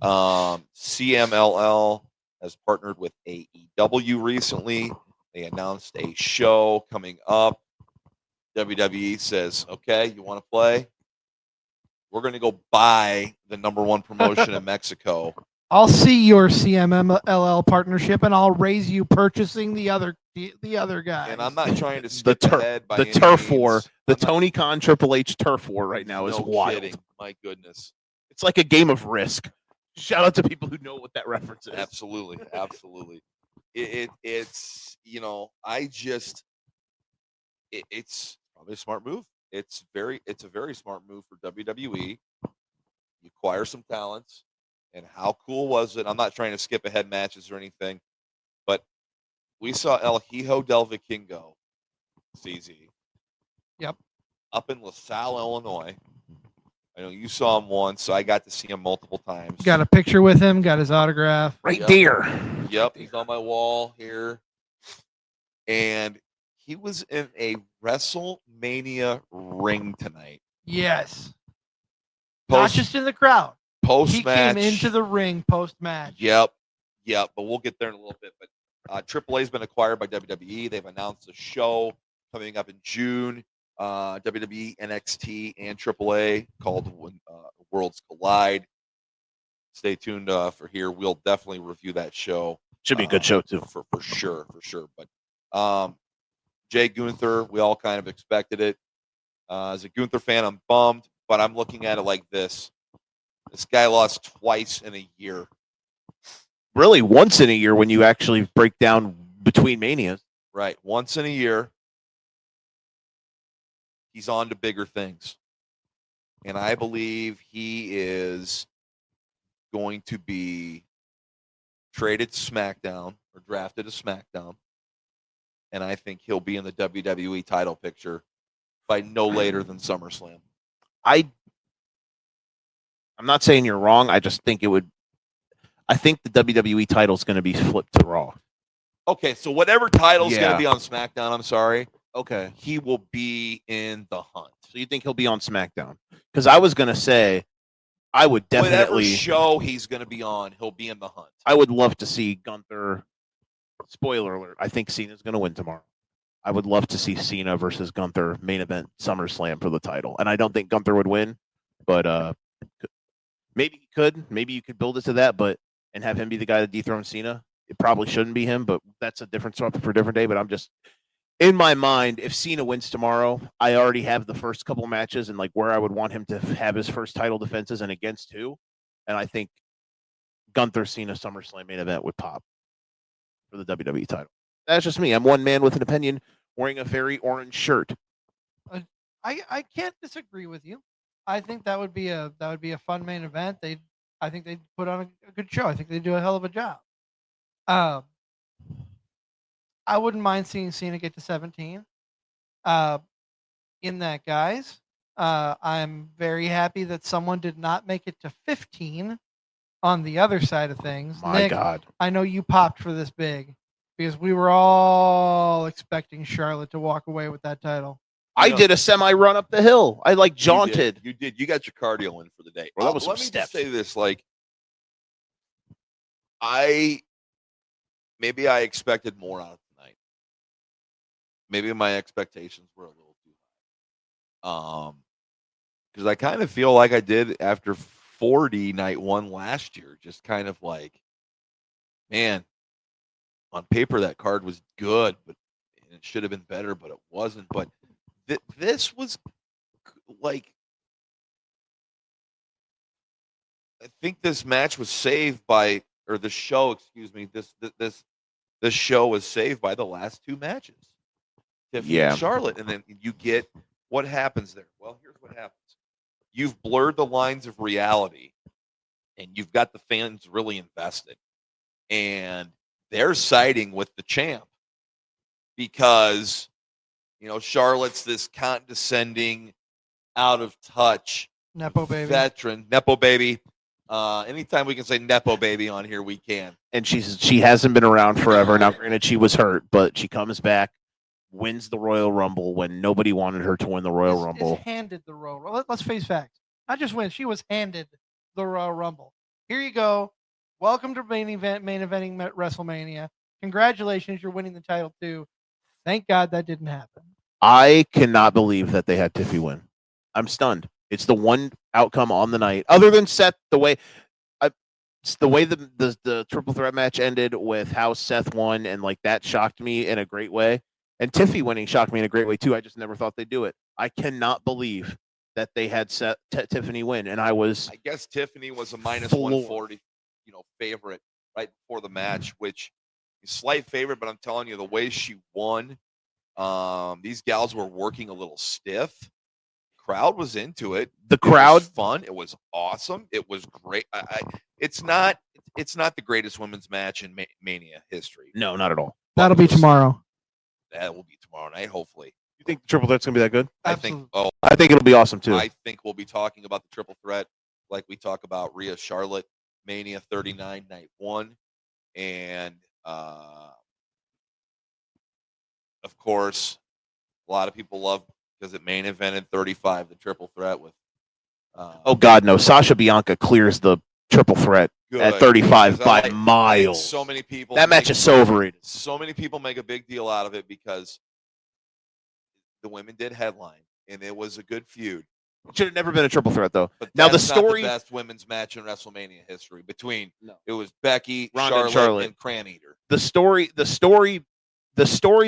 CMLL has partnered with AEW recently. They announced a show coming up. WWE says, okay, you want to play? We're going to go buy the number one promotion in Mexico. I'll see your CMLL partnership, and I'll raise you purchasing the other guy. And I'm not trying to skip ahead by the any turf means. war, the Tony Khan Triple H turf war right now is No wild. kidding. My goodness. It's like a game of Risk. Shout out to people who know what that reference is. Absolutely. It's it's probably a smart move. It's a very smart move for WWE. You acquire some talents, and how cool was it? I'm not trying to skip ahead matches or anything, but we saw El Hijo del Vikingo, CZ. Yep. Up in LaSalle, Illinois. I know you saw him once, so I got to see him multiple times. Got a picture with him, got his autograph. Right there. Yep, he's on my wall here. And he was in a WrestleMania ring tonight. Yes. Not just in the crowd. Post-match. He came into the ring post-match. Yep. But we'll get there in a little bit. But AAA's been acquired by WWE. They've announced a show coming up in June. WWE, NXT, and AAA called Worlds Collide. Stay tuned for here. We'll definitely review that show. Should be a good show too. For sure. But Jay Gunther, we all kind of expected it. As a Gunther fan, I'm bummed, but I'm looking at it like this. This guy lost twice in a year. Really, once in a year when you actually break down between manias. Right. Once in a year. He's on to bigger things. And I believe he is going to be traded to SmackDown or drafted to SmackDown. And I think he'll be in the WWE title picture by no later than SummerSlam. I'm not saying you're wrong. I just think I think the WWE title is going to be flipped to Raw. Okay, so whatever title's going Yeah. to be on SmackDown, I'm sorry, Okay. he will be in the hunt. So you think he'll be on SmackDown? Because I was going to say, I would Whatever definitely. show he's going to be on, he'll be in the hunt. I would love to see Gunther. Spoiler alert: I think Cena's going to win tomorrow. I would love to see Cena versus Gunther main event SummerSlam for the title, and I don't think Gunther would win, but maybe he could. Maybe you could build it to that, and have him be the guy that dethrones Cena. It probably shouldn't be him, but that's a different topic for a different day. But I'm just in my mind, if Cena wins tomorrow, I already have the first couple matches and like where I would want him to have his first title defenses and against who, and I think Gunther Cena SummerSlam main event would pop for the WWE title. That's just me. I'm one man with an opinion, wearing a very orange shirt. I can't disagree with you. I think that would be a fun main event. I think they'd put on a good show. I think they do a hell of a job. I wouldn't mind seeing Cena get to 17. In that, guys, I'm very happy that someone did not make it to 15 on the other side of things. My Nick, God. I know you popped for this big because we were all expecting Charlotte to walk away with that title. I did a semi run up the hill. I like jaunted. You did. You got your cardio in for the day. Well, that was Let some me steps. just say this: like, maybe I expected more out of tonight. Maybe my expectations were a little too high. Because I kind of feel like I did after 40 night one last year. Just kind of like, man, on paper that card was good, but it should have been better, but it wasn't. But this was like, I think this match was saved by, or the show, excuse me, this show was saved by the last two matches. Tiffany and Charlotte, and then you get what happens there. Well, here's what happens. You've blurred the lines of reality, and you've got the fans really invested, and they're siding with the champ because, Charlotte's this condescending, out of touch Nepo baby. veteran. Nepo baby. Anytime we can say Nepo baby on here, we can. And she hasn't been around forever. Now, granted, she was hurt, but she comes back, wins the Royal Rumble when nobody wanted her to win the Royal Rumble. Is handed the Royal Rumble. Let's face facts. Not just win. She was handed the Royal Rumble. Here you go. Welcome to main eventing WrestleMania. Congratulations, you're winning the title too. Thank God that didn't happen. I cannot believe that they had Tiffy win. I'm stunned. It's the one outcome on the night, other than Seth. The way the triple threat match ended with how Seth won, and like that shocked me in a great way. And Tiffy winning shocked me in a great way too. I just never thought they'd do it. I cannot believe that they had Tiffany win, and I guess Tiffany was a minus floored. 140, favorite right before the match, which is slight favorite, but I'm telling you, the way she won, these gals were working a little stiff. Crowd was into it. The crowd was fun. It was awesome. It was great. It's not the greatest women's match in Mania history. No, not at all. That'll be tomorrow. That will be tomorrow night, hopefully. You think the triple threat's gonna be that good? I think it'll be awesome too. I think we'll be talking about the triple threat like we talk about Rhea Charlotte Mania 39 night 1, and of course, a lot of people love because it main evented 35 the triple threat with. Oh God, no! Sasha Bianca clears the triple threat at 35 by miles. So many people. That match is so overrated. So many people make a big deal out of it because the women did headline, and it was a good feud. It should have never been a triple threat, though. But now that's the story, not the best women's match in WrestleMania history. It was Becky, Ronda Charlotte, and Cran Eater. The story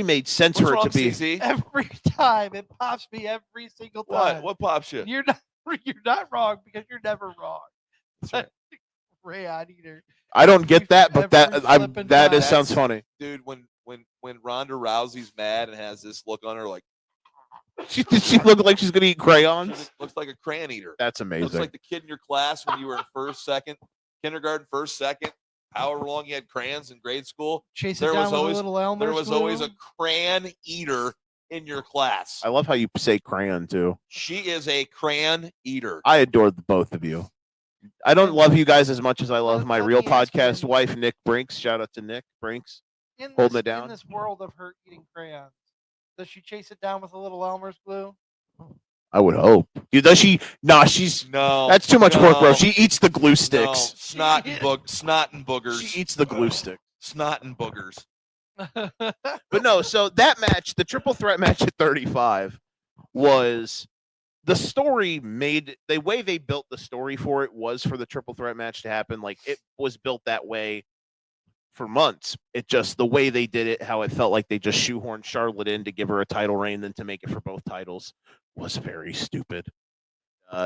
made sense for it to be. CC? Every time it pops me every single time. What pops you? You're not wrong because you're never wrong. That's right. Cran Eater. I don't get that, but Every flippin' sounds funny. Dude, when Ronda Rousey's mad and has this look on her like She look like she's gonna eat crayons. looks like a crayon eater. That's amazing. Looks like the kid in your class when you were in kindergarten, first, second, however long you had crayons in grade school. Chase it down with a little Elmer's There was glue. always a crayon eater in your class. I love how you say crayon too. She is a crayon eater. I adore the both of you. I don't love you guys as much as I love my Let real me ask you podcast then- wife, Nick Brinks. Shout out to Nick Brinks. In Holding this, it down. in this world of her eating crayons, does she chase it down with a little Elmer's glue? I would hope. Does she? Nah, she's. No, That's too much pork, bro. no, She eats the glue no. sticks. Snot and boogers. She eats the glue stick. Snot and boogers. But no, so that match, the triple threat match at 35, was the story made the way they built the story for it was for the triple threat match to happen. Like it was built that way for months. It just the way they did it, how it felt like they just shoehorned Charlotte in to give her a title reign, then to make it for both titles was very stupid.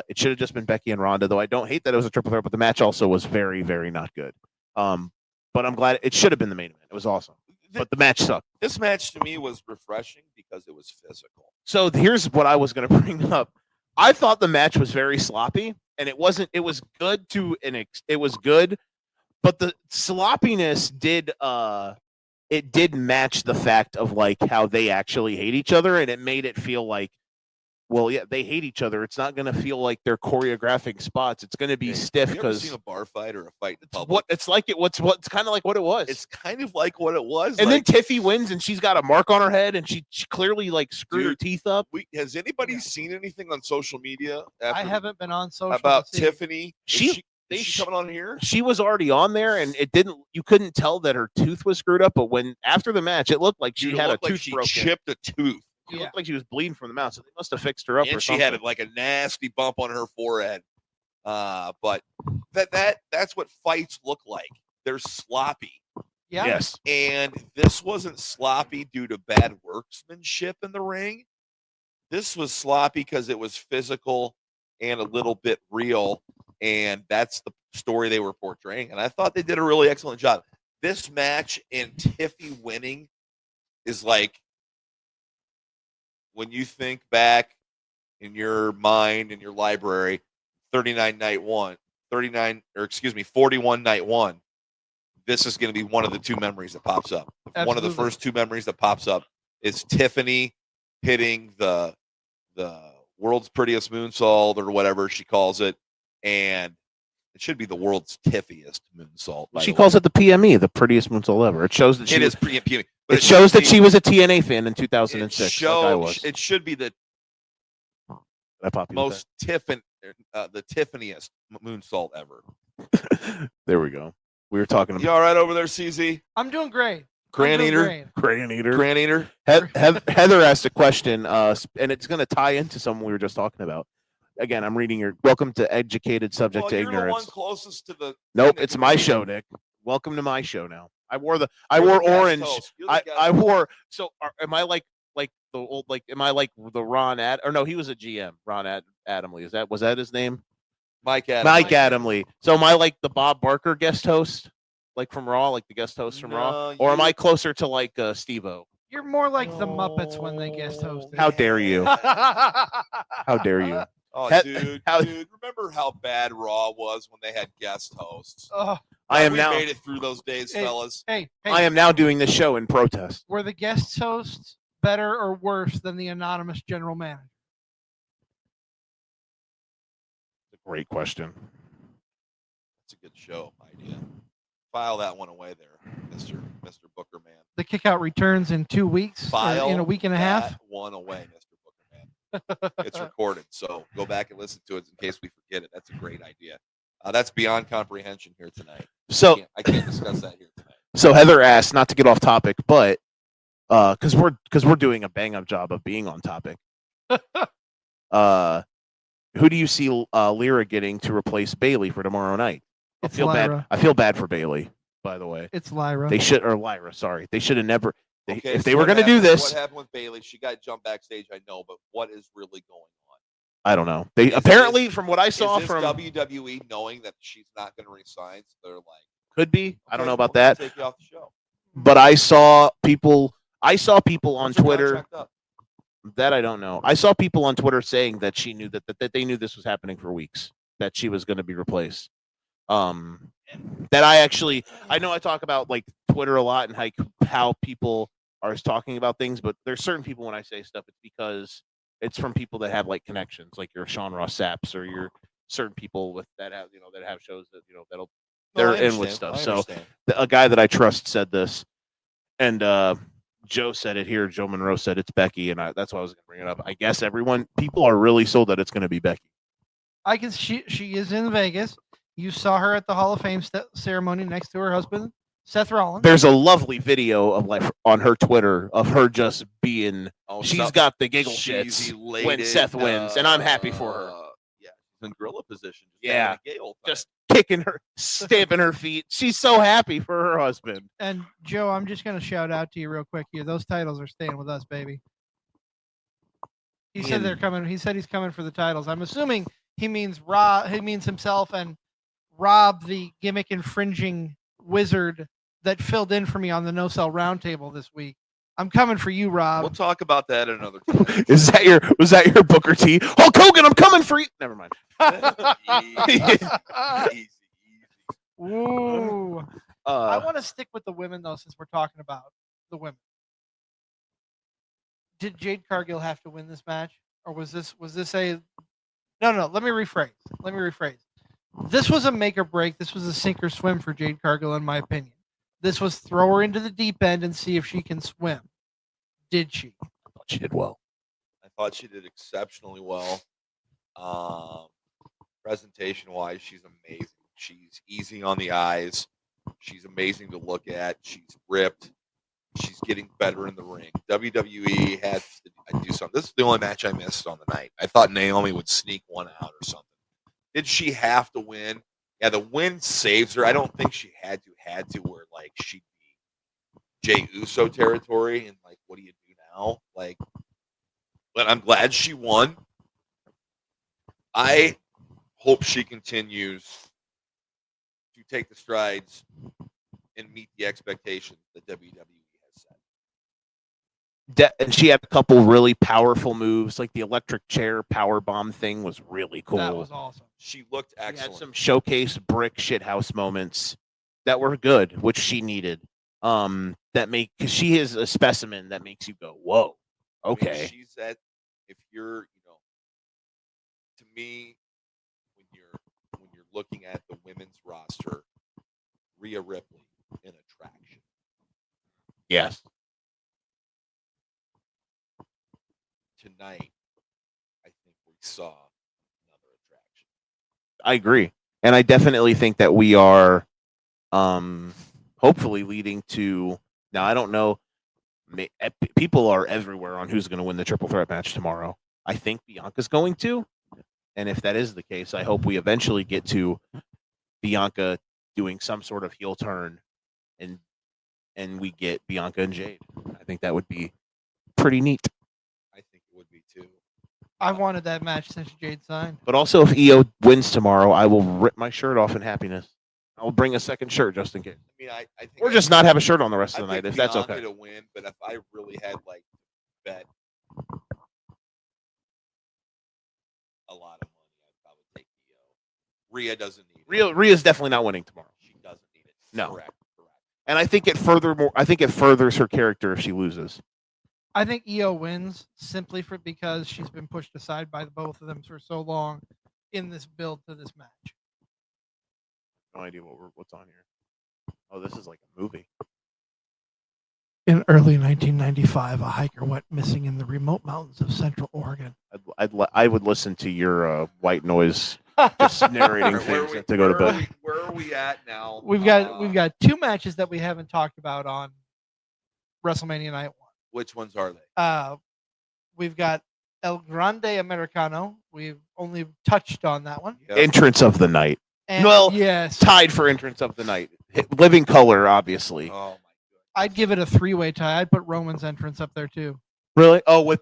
It should have just been Becky and Ronda, though I don't hate that it was a triple threat, but the match also was very, very not good. But I'm glad it should have been the main event. It was awesome. But the match sucked. This match to me was refreshing because it was physical. So here's what I was going to bring up. I thought the match was very sloppy, and it wasn't. It was good it was good, but the sloppiness did match the fact of like how they actually hate each other, and it made it feel like, well, yeah, they hate each other. It's not going to feel like they're choreographing spots. It's going to be stiff Have you ever because seen a bar fight or a fight in public? what it's like. It's kind of like what it was. It's kind of like what it was. And like, then Tiffy wins, and she's got a mark on her head, and she clearly like screwed her Dude, teeth up. has anybody seen anything on social media I haven't been on social about to see- Tiffany? She- Is she coming on here? She was already on there, and you couldn't tell that her tooth was screwed up. But when after the match, it looked like she Dude, it had a looked like tooth she broken. chipped a tooth. It Yeah. looked like she was bleeding from the mouth, so they must have fixed her up. And or she something. had like a nasty bump on her forehead. But that's what fights look like. They're sloppy. Yeah. Yes. And this wasn't sloppy due to bad workmanship in the ring. This was sloppy because it was physical and a little bit real. And that's the story they were portraying. And I thought they did a really excellent job. This match and Tiffy winning is like when you think back in your mind, in your library, 41 night one. This is going to be one of the two memories that pops up. One of the Absolutely. first two memories that pops up is Tiffany hitting the world's prettiest moonsault or whatever she calls it. And it should be the world's tiffiest moonsault. She calls it the PME, the prettiest moonsault ever. It shows that It is pretty. It shows that she was a TNA fan in 2006. Like I was. It should be the I pop you with the Tiffanyest moonsault ever. that. There we go. We were talking You about all right over there, CZ? I'm doing great. Gran I'm doing eater? great. Gran Eater. Gran eater? Heather asked a question, and it's going to tie into something we were just talking about. Again, I'm reading your welcome to educated subject Well, to you're the one ignorance. closest to the. Nope, it's my show, Nick. Welcome to my show now. I wore orange. I wore. So am I like the old am I like the Ron or no? He was a GM. Ron Adamley. Was that his name? Mike Adams. Mike Adamley. So am I like the Bob Barker guest host, like from Raw, like the guest host from Raw, or am I closer to like Steve-O? You're more like the Muppets when they guest hosted. How dare you? How dare you? Oh, dude, remember how bad Raw was when they had guest hosts? Oh, I We am now. made it through those days, Hey. fellas. hey, I am now doing this show in protest. were the guest hosts better or worse than the anonymous general manager? Great question. That's a good show idea. File that one away there, Mr. Booker Man. The kickout returns in 2 weeks, or File in a week and a half. that one away, Mr. Booker Man. It's recorded, so go back and listen to it in case we forget it. That's a great idea. That's beyond comprehension here tonight. So I can't discuss that here tonight. So Heather asked, not to get off topic, but because we're doing a bang up job of being on topic. Who do you see Lyra getting to replace Bailey for tomorrow night? It's Lyra. I feel bad for Bailey, by the way. It's Lyra. Lyra, sorry. They should have never. If they so were what going to do happened- this, what happened with Bailey? She got jumped backstage, I know, but what is really going on? I don't know. They apparently, from what I saw, is this from WWE knowing that she's not going to resign, so they're like, could be. I don't okay, know about we're gonna that, Take you off the show. but I saw people on When's her Twitter. contract up? That I don't know. I saw people on Twitter saying that she knew that they knew this was happening for weeks, that she was going to be replaced. That I know I talk about like Twitter a lot and how people are talking about things, but there's certain people when I say stuff, it's because it's from people that have like connections, like your Sean Ross Sapps or your certain people with that have shows that that'll No, they're I in with understand. stuff. I So understand. a guy that I trust said this, and Joe said it here. Joe Monroe said it's Becky, and that's why I was going to bring it up. I guess people are really sold that it's going to be Becky. She is in Vegas. You saw her at the Hall of Fame ceremony next to her husband, Seth Rollins. There's a lovely video of on her Twitter of her just being. She's got the giggle shits when Seth wins, and I'm happy for her. Yeah, she's in gorilla position. Just kicking her, stamping her feet. She's so happy for her husband. And Joe, I'm just going to shout out to you real quick here. Those titles are staying with us, baby. He said they're coming. He said he's coming for the titles. I'm assuming he means Rob. He means himself and Rob, the gimmick infringing wizard that filled in for me on the No Cell Roundtable this week. I'm coming for you, Rob. We'll talk about that another time. Was that your Booker T? Hulk Hogan, I'm coming for you. Never mind. Easy. Ooh. I want to stick with the women though, since we're talking about the women. Did Jade Cargill have to win this match, or was this a? No. Let me rephrase. This was a make or break. This was a sink or swim for Jade Cargill, in my opinion. This was throw her into the deep end and see if she can swim. Did she? I thought she did well. I thought she did exceptionally well. Presentation-wise, she's amazing. She's easy on the eyes. She's amazing to look at. She's ripped. She's getting better in the ring. WWE had to do something. This is the only match I missed on the night. I thought Naomi would sneak one out or something. Did she have to win? Yeah, the win saves her. I don't think she had to where like she'd be Jey Uso territory and like, what do you do now? Like, but I'm glad she won. I hope she continues to take the strides and meet the expectations that WWE has set. And she had a couple really powerful moves, like the electric chair power bomb thing was really cool. That was awesome. She looked excellent. She had some showcase brick shithouse moments that were good, which she needed. Because she is a specimen that makes you go, whoa, okay. I mean, she's at, if you're, to me, when you're looking at the women's roster, Rhea Ripley an attraction. Yes. Tonight, I think we saw another attraction. I agree. And I definitely think that we are hopefully leading to, now I don't know, people are everywhere on who's going to win the triple threat match tomorrow. I think Bianca's going to. And if that is the case, I hope we eventually get to Bianca doing some sort of heel turn and we get Bianca and Jade. I think that would be pretty neat. I think it would be too. I've wanted that match since Jade signed. But also, if EO wins tomorrow, I will rip my shirt off in happiness. I'll bring a second shirt just in case. I mean, I think or just not have a shirt on the rest of the night, if that's Bianca okay. To win, but if I really had like bet a lot of money, I'd probably take EO. Rhea doesn't need it. Rhea's definitely not winning tomorrow. She doesn't need it. No. Correct. And I think it furthers her character if she loses. I think EO wins simply because she's been pushed aside by both of them for so long in this build to this match. No idea what's on here. Oh, this is like a movie. In early 1995, a hiker went missing in the remote mountains of Central Oregon. I would listen to your white noise just narrating things to go to bed. Where are we at now? We've got two matches that we haven't talked about on WrestleMania Night 1. Which ones are they? We've got El Grande Americano. We've only touched on that one. Yep. Entrance of the night. And well, yes, tied for entrance of the night. Living Color, obviously. Oh my god. I'd give it a three-way tie. I'd put Roman's entrance up there too. Really? Oh, with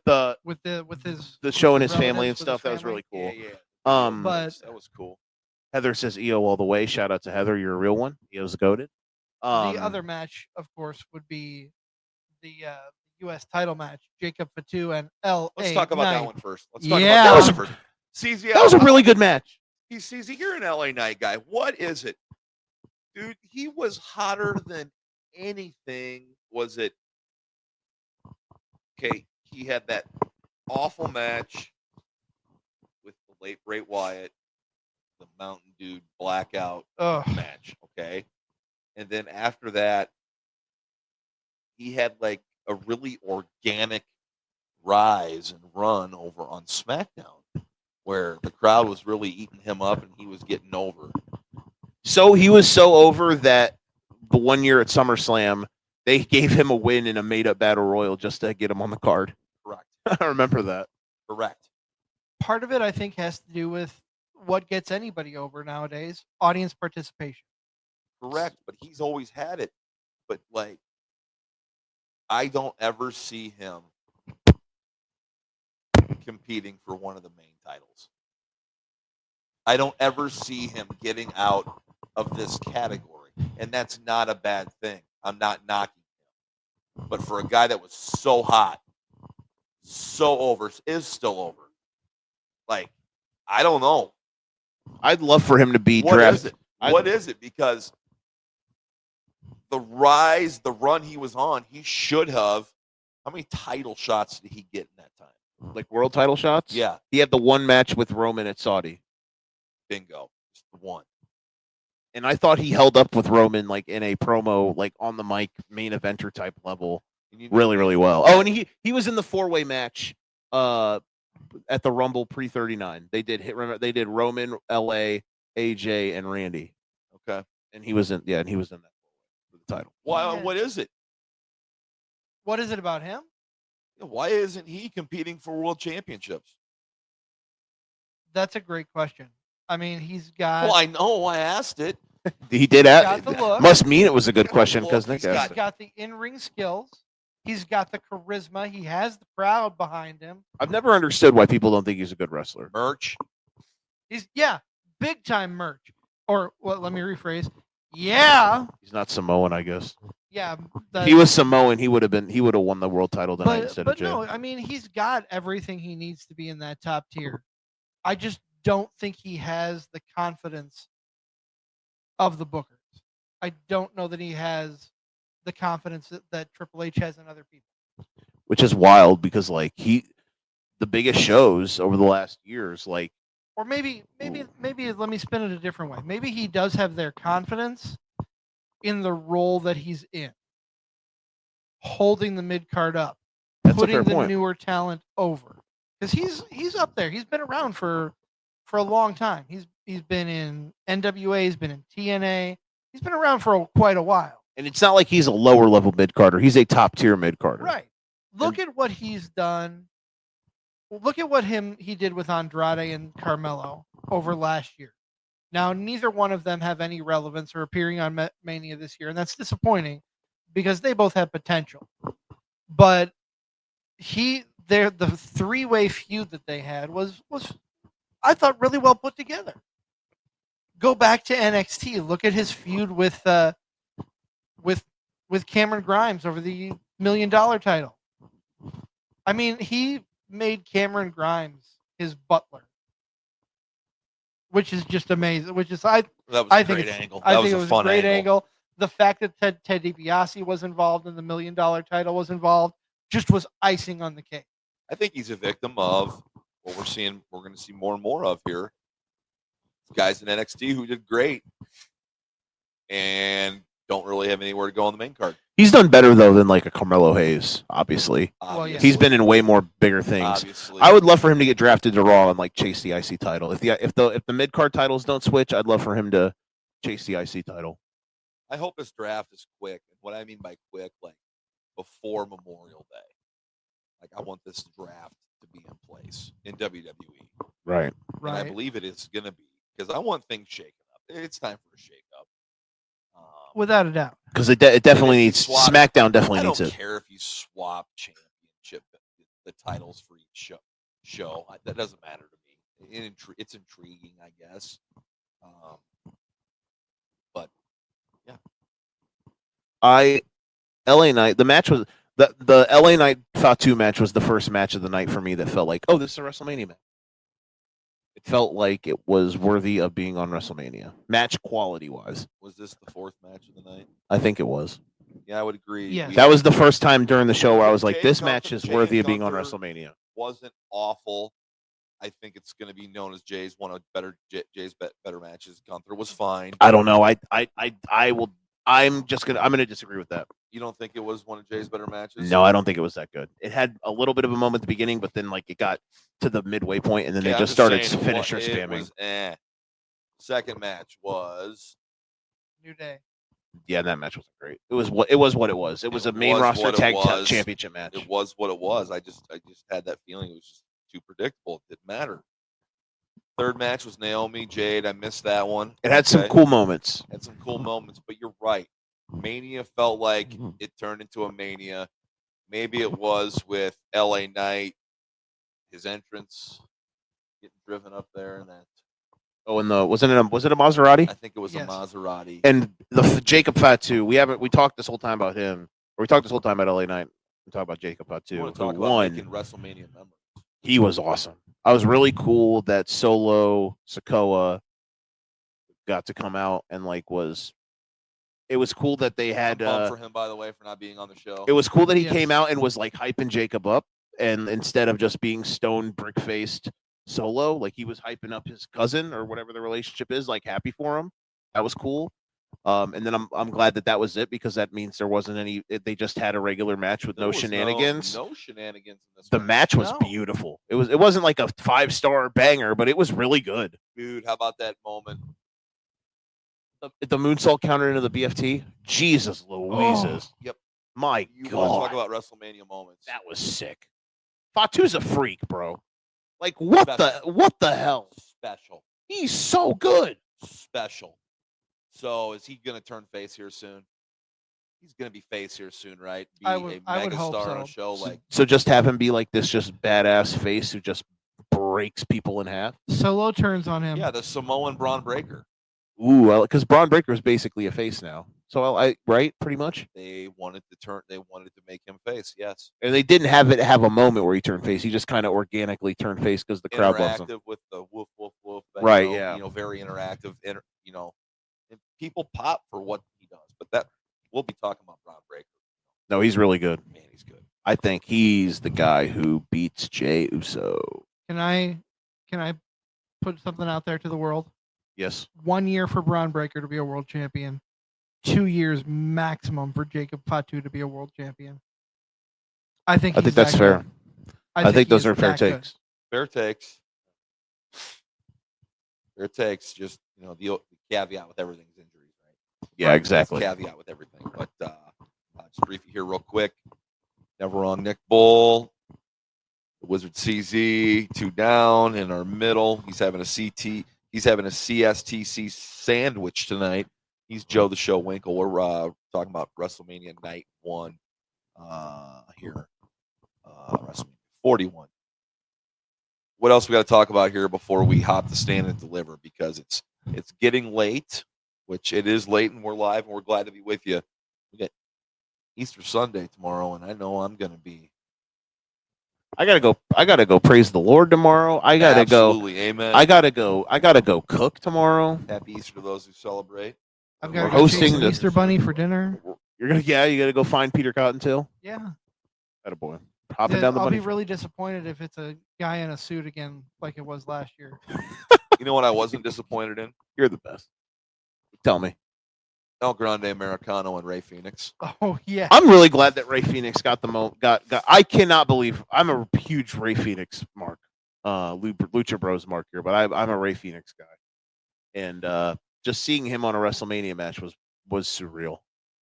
his showing his family and relatives, with stuff. his that was family. really cool. Yeah. But that was cool. Heather says EO all the way. Shout out to Heather. You're a real one. EO's goated. The other match, of course, would be the U.S. title match. Jacob Fatu and L.A. Let's talk about that one first. Let's talk Yeah. about that one first. CZ, That was a really good match. CZ, you're an LA Knight guy. What is it? Dude, he was hotter than anything. Was it? Okay, he had that awful match with the late Bray Wyatt. the Mountain Dew blackout Ugh. match, okay? And then after that, he had like a really organic rise and run over on SmackDown where the crowd was really eating him up and he was getting over. So he was so over that the 1 year at SummerSlam, they gave him a win in a made-up battle royal just to get him on the card. Correct. I remember that. Correct. Part of it, I think, has to do with what gets anybody over nowadays: audience participation. Correct. But he's always had it. But like, I don't ever see him competing for one of the main titles. I don't ever see him getting out of this category. And that's not a bad thing. I'm not knocking him. But for a guy that was so hot, so over, is still over, like, I don't know. I'd love for him to be What drafted. is it? What is it? Because the rise, the run he was on, he should have. How many title shots did he get in that time? Like world title shots? Yeah, He had the one match with Roman at Saudi. bingo. Just the one. And I thought he held up with Roman like in a promo, like on the mic, main eventer type level, And you- really, really well. Oh, and he was in the 4-way match at the Rumble pre-39. They did Roman, LA, AJ, and Randy. Okay. And he was in that for the title. Why? Yeah. What is it? What is it about him? Why isn't he competing for world championships? That's a great question. I mean, he's got. Well, I know. I asked it. He did got the look. must mean it was a good question Look, because Nick he's asked He's it. got the in-ring skills. He's got the charisma. He has the crowd behind him. I've never understood why people don't think he's a good wrestler. Merch. He's big time merch. Or well, let me rephrase. Yeah, He's not Samoan, I guess. yeah. If he was Samoan, he would have won the world title tonight instead of But Jay. no, I mean he's got everything he needs to be in that top tier. I just don't think he has the confidence of the bookers. I don't know that he has the confidence that Triple H has in other people. Which is wild because like the biggest shows over the last years, like Or maybe let me spin it a different way. Maybe he does have their confidence in the role that he's in. Holding the mid card up, that's a putting fair the point. newer talent over. Because he's up there. He's been around for a long time. He's been in NWA, he's been in TNA. He's been around for quite a while. And it's not like he's a lower level mid carder. He's a top tier mid carder. Right. Look at what he's done. Look at what he did with Andrade and Carmelo over last year. Now, neither one of them have any relevance or appearing on Mania this year, and that's disappointing because they both have potential. But the three-way feud that they had was I thought really well put together. Go back to NXT. Look at his feud with Cameron Grimes over the $1 million title. I mean, he made Cameron Grimes his butler, which is just amazing. That was I a think great it's- angle. I That think it was was a fun great angle. angle. The fact that Ted DiBiase was involved and the $1 million title was involved just was icing on the cake. I think he's a victim of what we're seeing. We're going to see more and more of here. Guys in NXT who did great and don't really have anywhere to go on the main card. He's done better though than like a Carmelo Hayes, obviously. Well, yeah. He's been in way more bigger things. Obviously. I would love for him to get drafted to Raw and like chase the IC title. If the mid card titles don't switch, I'd love for him to chase the IC title. I hope his draft is quick. And what I mean by quick, like before Memorial Day. Like I want this draft to be in place in WWE. Right. And I believe it is going to be because I want things shaken up. It's time for a shake up. Without a doubt. Because it definitely if you needs swap- SmackDown definitely I needs don't it. care if you swap championship the titles for each show. That doesn't matter to me. It's intriguing, I guess. But yeah, LA Knight, the match was the LA Knight Fatu match was the first match of the night for me that felt like, oh, this is a WrestleMania match. It felt like it was worthy of being on WrestleMania, match quality wise. was this the fourth match of the night? I think it was. Yeah, I would agree. Yes. That was the first time during the show where I was like, Jay this Gunther- match is Jay worthy of being on Gunther WrestleMania. Wasn't awful. I think it's going to be known as Jay's one of Jay's better matches. Gunther was fine. I don't know. I will. I'm gonna disagree with that. You don't think it was one of Jay's better matches? No, I don't think it was that good. It had a little bit of a moment at the beginning, but then like it got to the midway point, and then Yeah, they I'm just started saying finisher it spamming. Was, Second match was New Day. Yeah, that match wasn't great. It was what it was. It was a main roster tag championship match. It was what it was. I just had that feeling it was just too predictable. It didn't matter. Third match was Naomi Jade. I missed that one. It had some cool moments. Had some cool moments, but you're right. Mania felt like it turned into a Mania. Maybe it was with LA Knight, his entrance, getting driven up there, and that. Oh, and was it a Maserati? I think it was a Maserati. And the Jacob Fatu. We talked this whole time about him. Or we talked this whole time about LA Knight. We talked about Jacob Fatu. I want to talk about making WrestleMania members. He was awesome. I was really cool that Solo Sikoa got to come out and it was cool that they had for him, by the way, for not being on the show. It was cool that he came out and was like hyping Jacob up, and instead of just being stone brick faced Solo, like he was hyping up his cousin or whatever the relationship is, like happy for him. That was cool. And then I'm glad that was it, because that means there wasn't any. They just had a regular match with no shenanigans. No shenanigans in this. The match was beautiful. It wasn't like a 5-star banger, but it was really good. Dude, how about that moment? The moonsault counter into the BFT. Jesus Louises. Yep. My God. God. Talk about WrestleMania moments. That was sick. Fatu's a freak, bro. Like what the hell? Special. He's so good. Special. So is he gonna turn face here soon? He's gonna be face here soon, right? Be I would hope megastar so. on a show like. So just have him be like this, just badass face who just breaks people in half. Solo turns on him. Yeah, the Samoan Braun Breaker. Ooh, because Braun Breaker is basically a face now. So right, pretty much. They wanted to make him face. Yes. And they didn't have a moment where he turned face. He just kind of organically turned face because the crowd loves him. Interactive with the woof woof woof. Right. Yeah. Very interactive. And people pop for what he does. But that we'll be talking about Braun Breaker. No, he's really good. Man, he's good. I think he's the guy who beats Jey Uso. Can I put something out there to the world? Yes. 1 year for Braun Breaker to be a world champion. 2 years maximum for Jacob Fatu to be a world champion. I think that's fair. I think those are fair takes. Fair takes. Fair takes. Just the caveat with everything's injuries, right? Yeah, exactly. Caveat with everything. But just briefly here, real quick. Never wrong, Nick Bull. The Wizard CZ 2 down in our middle. He's having a CT. He's having a CSTC sandwich tonight. He's Joe the Show WInkel. We're talking about WrestleMania Night 1 here. WrestleMania 41. What else we got to talk about here before we hop the stand and deliver? Because it's getting late, which it is late, and we're live, and we're glad to be with you. We got Easter Sunday tomorrow, and I know I'm going to be. I gotta go praise the Lord tomorrow. Absolutely, amen. I gotta go cook tomorrow. Happy Easter to those who celebrate. I've got to hosting the Easter Bunny for dinner. You gotta go find Peter Cottontail. Yeah. Attaboy. Hopping down the I'll bunny. be really disappointed if it's a guy in a suit again, like it was last year. You know what I wasn't disappointed in? You're the best. Tell me. El Grande Americano and Ray Phoenix. Oh yeah. I'm really glad that Ray Phoenix got the got. I cannot believe I'm a huge Ray Phoenix mark, Lucha Bros mark here, but I'm a Ray Phoenix guy, and just seeing him on a WrestleMania match was surreal.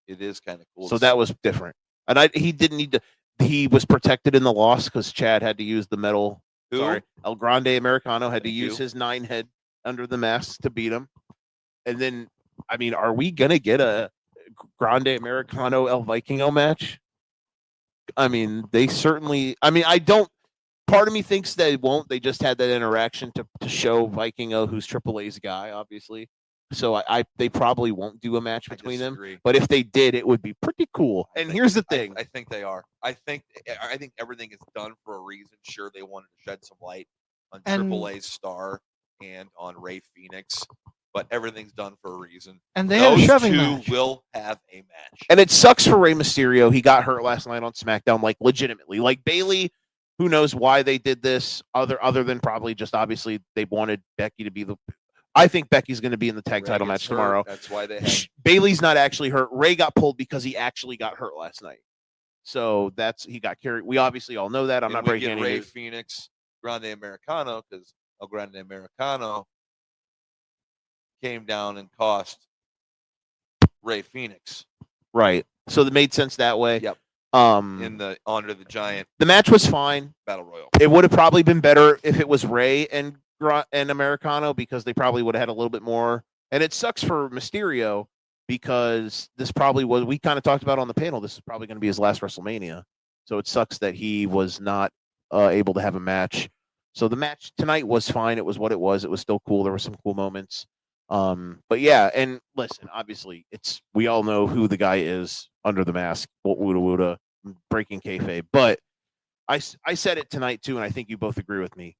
It is kind of cool. So that was different, and he didn't need to. He was protected in the loss because Chad had to use the metal. Who? Sorry, El Grande Americano had to use his 9 head under the mask to beat him, and then. I mean, are we going to get a Grande Americano El Vikingo match? I mean, they certainly... I mean, I don't... Part of me thinks they won't. They just had that interaction to show Vikingo, who's AAA's guy, obviously. So they probably won't do a match between them. But if they did, it would be pretty cool. And here's the thing. I think they are. I think everything is done for a reason. Sure, they wanted to shed some light on AAA's star and on Ray Phoenix. But everything's done for a reason. And they had a shoving match. Those two will have a match. And it sucks for Rey Mysterio. He got hurt last night on SmackDown, like legitimately. Like Bayley Who knows why they did this? Other than probably just obviously they wanted Becky to be the. I think Becky's going to be in the tag Ray title gets match hurt. tomorrow. That's why they have. Bailey's not actually hurt. Ray got pulled because he actually got hurt last night. So he got carried. We obviously all know that. I'm not breaking any Ray news. Phoenix Grande Americano because El Grande Americano came down and cost Ray Phoenix. Right. So it made sense that way. Yep. In the Honor the Giant the match was fine. Battle Royal. It would have probably been better if it was Ray and Americano because they probably would have had a little bit more. And it sucks for Mysterio because this probably was, we kind of talked about on the panel, this is probably going to be his last WrestleMania. So it sucks that he was not able to have a match. So the match tonight was fine. It was what it was. It was still cool. There were some cool moments. But yeah, and listen, obviously we all know who the guy is under the mask, Wuda Wuda, breaking kayfabe. But I said it tonight too, and I think you both agree with me.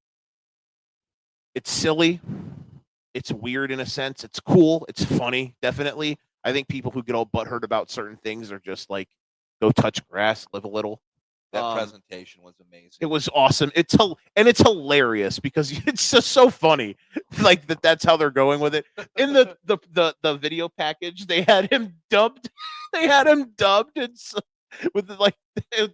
It's silly. It's weird in a sense. It's cool. It's funny, definitely. I think people who get all butthurt about certain things are just like, go touch grass, live a little. That presentation was amazing. It was awesome. It's hilarious because it's just so funny, like that's how they're going with it. In the video package, they had him dubbed. And with like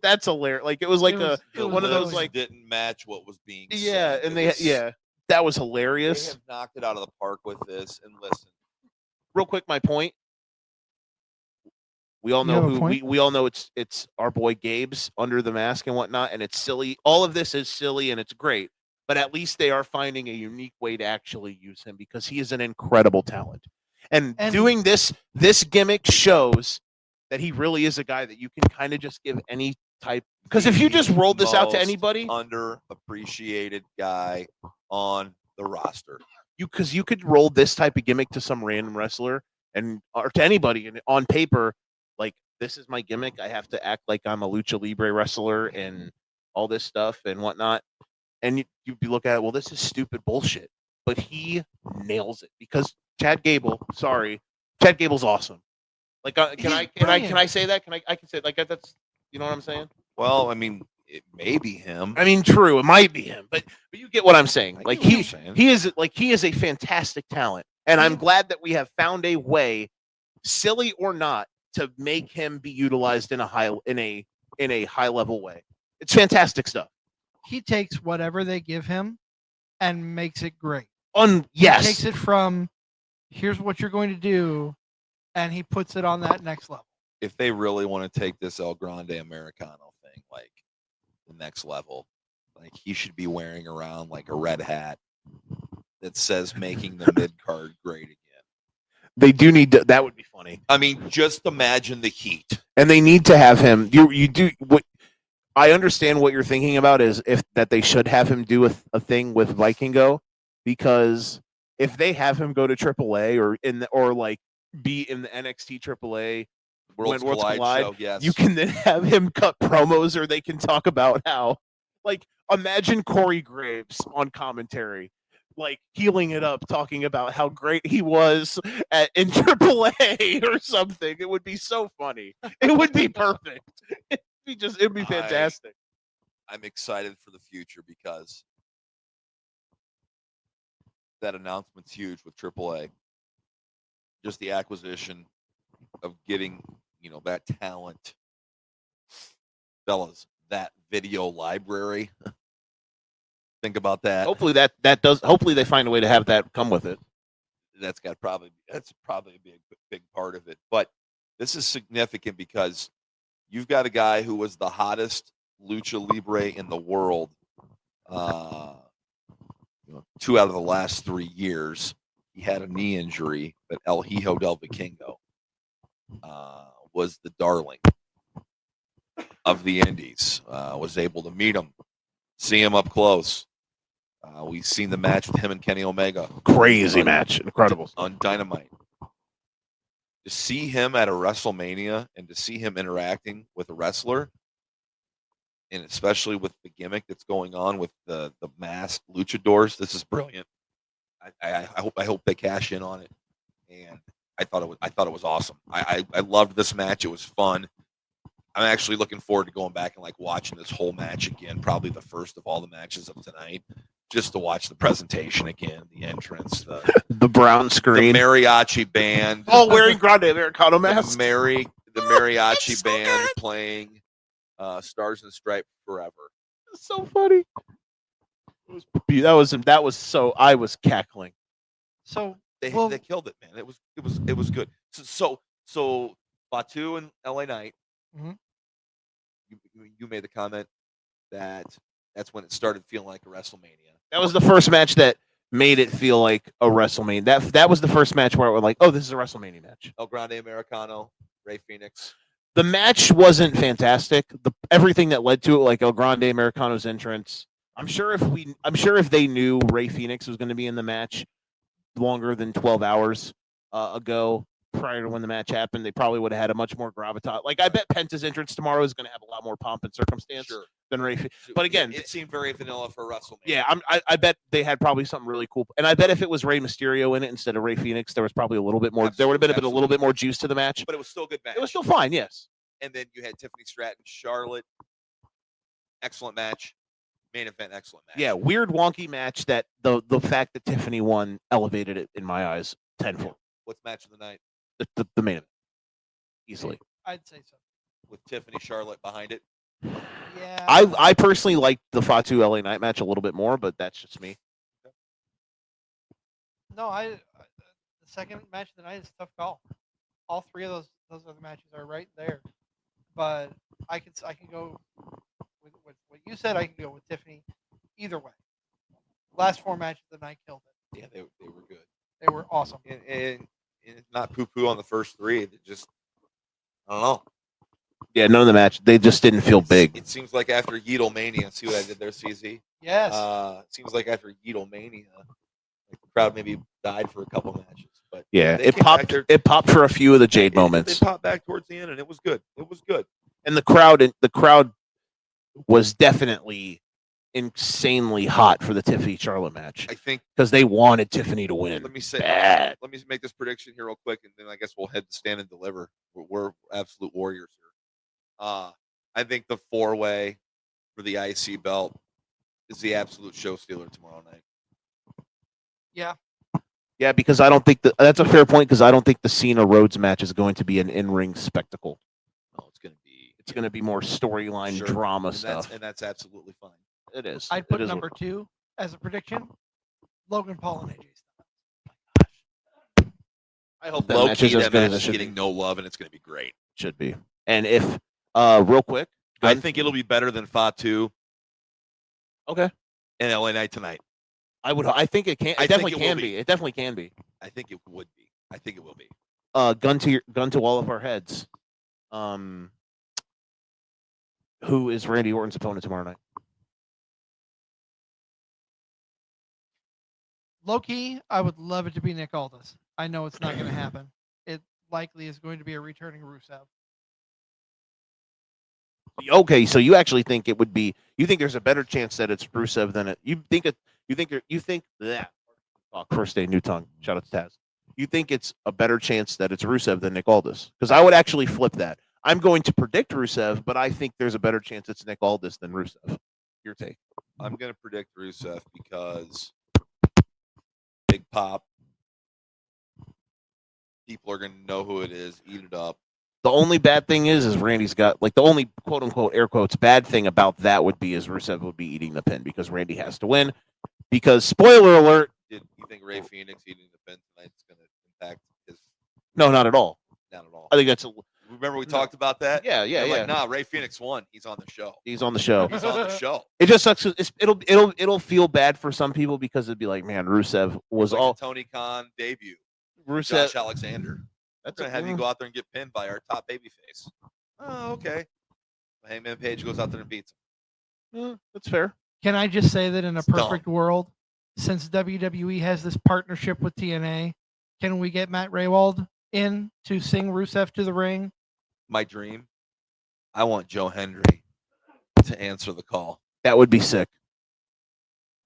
that's hilarious. Like it was like one of those like didn't match what was being said. And they that was They hilarious. have knocked it out of the park with this. And listen, Real quick, my point. We all You know have a who point? we all know it's our boy Gabe's under the mask and whatnot, and it's silly. All of this is silly and it's great, but at least they are finding a unique way to actually use him because he is an incredible talent. And doing this gimmick shows that he really is a guy that you can kind of just give any type. Because if you just rolled this out to anybody, underappreciated guy on the roster, you could roll this type of gimmick to some random wrestler or to anybody, and on paper, like, this is my gimmick. I have to act like I'm a lucha libre wrestler and all this stuff and whatnot. And you look at it, well, this is stupid bullshit. But he nails it because Chad Gable's awesome. Like, can I say that? I can say it like that's, you know what I'm saying? well, I mean, it may be him. I mean, true, it might be him, but you get what I'm saying. Like he is a fantastic talent, and I'm glad that we have found a way, silly or not, to make him be utilized in a high level way. It's fantastic stuff. He takes whatever they give him and makes it great. Yes. He takes it from, here's what you're going to do, and he puts it on that next level. If they really want to take this El Grande Americano thing, like, the next level, like, he should be wearing around like a red hat that says making the mid card great again. They do need to, that would be funny. I mean, just imagine the heat. And they need to have him. You do what I understand what you're thinking about is that they should have him do a thing with Vikingo, because if they have him go to AAA or like be in the NXT AAA Worlds Collide show, yes. you can then have him cut promos, or they can talk about how, like, imagine Corey Graves on commentary, like, healing it up, talking about how great he was in AAA or something. It would be so funny. It would be perfect. It'd be fantastic. I'm excited for the future because that announcement's huge with AAA. Just the acquisition of getting, that talent. Fellas, that video library. Think about that. Hopefully hopefully they find a way to have that come with it. That's probably be a big part of it. But this is significant because you've got a guy who was the hottest lucha libre in the world 2 out of the last 3 years. He had a knee injury, but El Hijo del Vikingo was the darling of the Indies. Was able to meet him, see him up close. We've seen the match with him and Kenny Omega. Crazy match. Incredible. On Dynamite. To see him at a WrestleMania and to see him interacting with a wrestler, and especially with the gimmick that's going on with the masked luchadors, this is brilliant. I hope they cash in on it. And I thought it was awesome. I loved this match. It was fun. I'm actually looking forward to going back and like watching this whole match again, probably the first of all the matches of tonight, just to watch the presentation again, the entrance, The brown the screen. mariachi band. Oh, wearing Grande Americano masks. The mariachi so band good. playing Stars and Stripes Forever. It's so funny. That was so. I was cackling. So They well, killed it, man. It was good. So Batu and LA Knight. Mhm. You made the comment that that's when it started feeling like a WrestleMania. That was the first match that made it feel like a WrestleMania. That was the first match where I was like, oh, this is a WrestleMania match. El Grande Americano, Ray Phoenix. The match wasn't fantastic. Everything that led to it, like El Grande Americano's entrance. I'm sure if they knew Ray Phoenix was going to be in the match longer than 12 hours ago, prior to when the match happened, they probably would have had a much more gravitas. Like, I bet Penta's entrance tomorrow is going to have a lot more pomp and circumstance than Ray. But again, it seemed very vanilla for WrestleMania. Yeah, I bet they had probably something really cool. And I bet if it was Rey Mysterio in it instead of Ray Phoenix, there was probably a little bit more. There would have been a little bit more juice to the match. But it was still a good match. It was still fine, yes. And then you had Tiffany Stratton, Charlotte. Excellent match. Main event, excellent match. Yeah, weird, wonky match that the fact that Tiffany won elevated it in my eyes tenfold. What's match of the night? The main event. Easily. I'd say so. With Tiffany Charlotte behind it. Yeah. I personally liked the Fatu LA Knight match a little bit more, but that's just me. No, the second match of the night is a tough call. All three of those other matches are right there, but I can go with what you said. I can go with Tiffany. Either way, last four matches of the night killed it. Yeah, they were good. They were awesome. And not poo-poo on the first three. They just, I don't know. Yeah, none of the match. They just didn't feel big. It seems like after Yeetlemania, see what I did there, CZ? Yes. It seems like after Yeetlemania, the crowd maybe died for a couple matches. But Yeah, they it came popped. back there. It popped for a few of the Jade moments. They popped back towards the end, and it was good. It was good. And the crowd was definitely insanely hot for the Tiffany Charlotte match I think. because they wanted Tiffany to win. Let Bad. me make this prediction here real quick, and then I guess we'll head to stand and deliver. We're absolute warriors here. I think the 4-way for the IC belt is the absolute show stealer tomorrow night. Yeah. Yeah, because I don't think that's a fair point. Because I don't think the Cena Rhodes match is going to be an in-ring spectacle. No, it's going to be. It's going to be more storyline drama stuff, and that's absolutely fine. It is. I'd put It is number 2 as a prediction. Logan Paul and AJ Styles. I hope that Low match key, is as that good match as it is should getting be. no love, and it's going to be great. Should be. And if real quick, I think it'll be better than Fatu. Okay. And LA Knight tonight. I think it can. I It think definitely it will can be. be. It definitely can be. I think it would be. I think it will be. Gun to all of our heads. Who is Randy Orton's opponent tomorrow night? Low key, I would love it to be Nick Aldis. I know it's not going to happen. It likely is going to be a returning Rusev. Okay, so you actually think it would be? You think there's a better chance that it's Rusev than it? You think that? Fuck, first day, new tongue. Shout out to Taz. You think it's a better chance that it's Rusev than Nick Aldis? Because I would actually flip that. I'm going to predict Rusev, but I think there's a better chance it's Nick Aldis than Rusev. Your take? I'm going to predict Rusev because big pop. People are going to know who it is, eat it up. The only bad thing is Randy's got, like, the only quote unquote air quotes bad thing about that would be is Rusev would be eating the pin because Randy has to win. Because spoiler alert. You think Ray Phoenix eating the pin tonight is going to impact his? No, not at all. Not at all. I think that's Remember we talked about that? Yeah. Like, nah, Ray Phoenix won. He's on the show. He's on the show. He's on the show. It just sucks. It'll feel bad for some people because it'd be like, man, Rusev was like all a Tony Khan debut. Rusev. Josh Alexander. That's going to have you go out there and get pinned by our top babyface. Oh, okay. Hangman Page goes out there and beats him. That's fair. Can I just say that in a It's dumb. perfect world, since WWE has this partnership with TNA, can we get Matt Raywald in to sing Rusev to the ring? My dream. I want Joe Hendry to answer the call. That would be sick.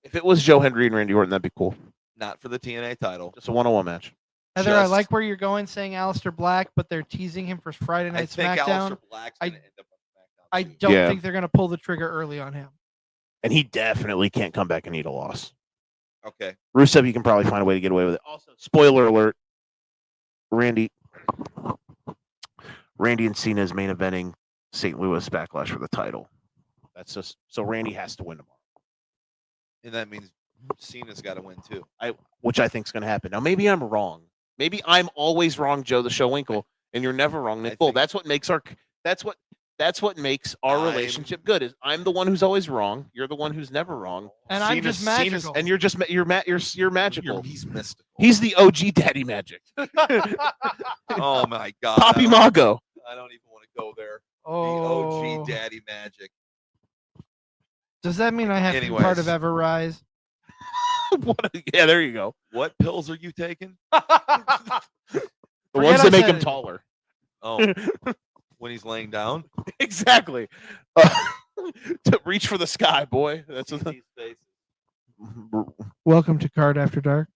If it was Joe Hendry and Randy Orton, that'd be cool. Not for the TNA title. Just a one-on-one match. Heather, I like where you're going saying Aleister Black, but they're teasing him for Friday I Night think SmackDown. Aleister Black's going to end up on I don't Yeah. think they're going to pull the trigger early on him. And he definitely can't come back and eat a loss. Okay. Rusev, you can probably find a way to get away with it. Also, spoiler alert: Randy and Cena is main eventing St. Louis Backlash for the title. That's just so Randy has to win tomorrow, And that means Cena's got to win too. which I think is going to happen. Now, maybe I'm wrong. Maybe I'm always wrong, Joe the Show Winkle, and you're never wrong, Nick Bull. That's what makes our relationship good. Is I'm the one who's always wrong. You're the one who's never wrong. And I'm just magical. And you're magical. He's mystical. He's the OG Daddy Magic. Oh my God. Poppy Mago. I don't even want to go there. Oh. The OG Daddy Magic. Does that mean I have to be part of Everrise? Yeah, there you go. What pills are you taking? The ones that make him taller. Oh, when he's laying down? Exactly. To reach for the sky, boy. That's what These faces. Welcome to Card After Dark.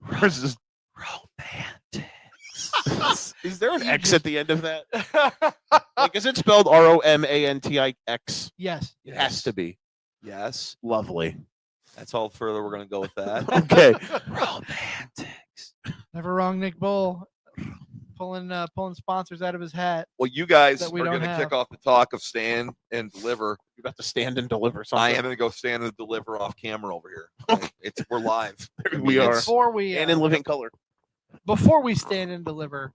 Versus romantics. Is there an X at the end of that? Like, is it spelled ROMANTIX? Yes. It has to be. Yes. Lovely. That's all further we're going to go with that. Okay. Romantics. Never wrong, Nick Bull. Pulling sponsors out of his hat. Well, you guys That are we don't going to have. kick off the talk of stand and deliver. You're about to stand and deliver something. I am going to go stand and deliver off camera over here. We're live. We are. Before we And in living color. Before we stand and deliver,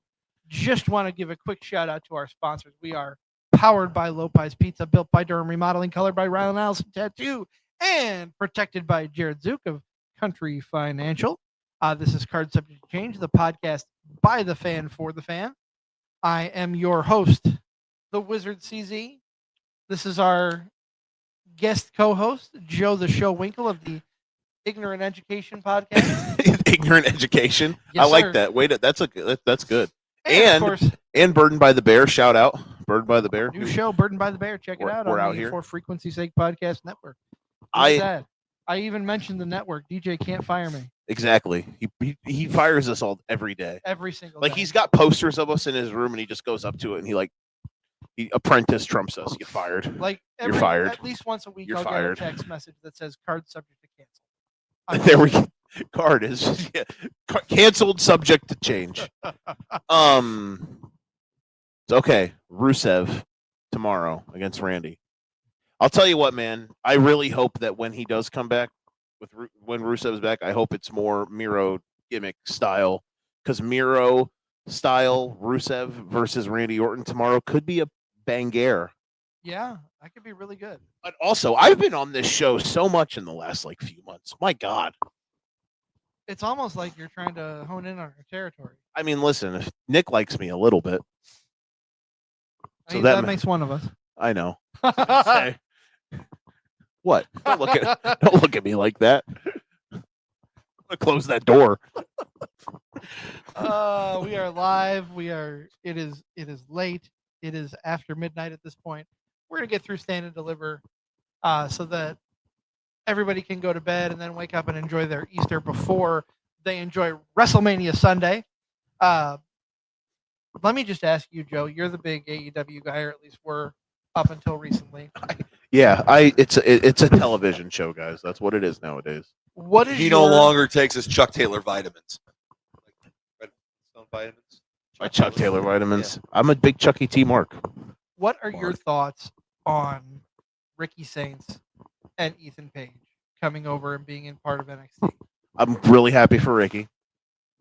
just want to give a quick shout out to our sponsors. We are powered by Lopez Pizza, built by Durham Remodeling, colored by Rylan Allison Tattoo, and protected by Jared Zook of Country Financial. This is Card Subject to Change, the podcast by the fan for the fan. I am your host, the Wizard CZ. This is our guest co-host, Joe the Show Winkle of the Ignorant Education podcast. Ignorant Education. Yes, I like sir. that. Wait, that's good. And of course, And Burdened by the Bear. Shout out. Burdened by the Bear. new show, Burdened by the Bear. Check it We're- out we're on out the here. For Frequency Sake Podcast Network. I even mentioned the network. DJ can't fire me Exactly. He fires us all every day. every single Like day. he's got posters of us in his room, and he just goes up to it and he apprentice trumps us. Get fired. like You're fired. At least once a week, You're I'll fired. get a text message that says "card subject to cancel." There we go. Card is canceled, subject to change. Okay, Rusev tomorrow against Randy. I'll tell you what, man. I really hope that when he does come back, when Rusev's back, I hope it's more Miro gimmick style, because Miro style Rusev versus Randy Orton tomorrow could be a banger. Yeah, that could be really good. But also, I've been on this show so much in the last few months. My God. It's almost like you're trying to hone in on our territory. I mean, listen, if Nick likes me a little bit, I So mean, that that ma- makes one of us. I know. Say, what? Don't look at me like that. I'm gonna close that door. We are live. It is late. It is after midnight at this point. We're gonna get through stand and deliver, so that everybody can go to bed and then wake up and enjoy their Easter before they enjoy Wrestlemania Sunday. Let me just ask you, Joe. You're the big AEW guy, or at least were up until recently. Yeah, it's a television show, guys. That's what it is nowadays. What is He no longer takes his Chuck Taylor vitamins. Redstone vitamins. My Chuck Taylor vitamins. I'm a big Chucky T. Mark. What are your thoughts on Ricky Saints and Ethan Page coming over and being in part of NXT? I'm really happy for Ricky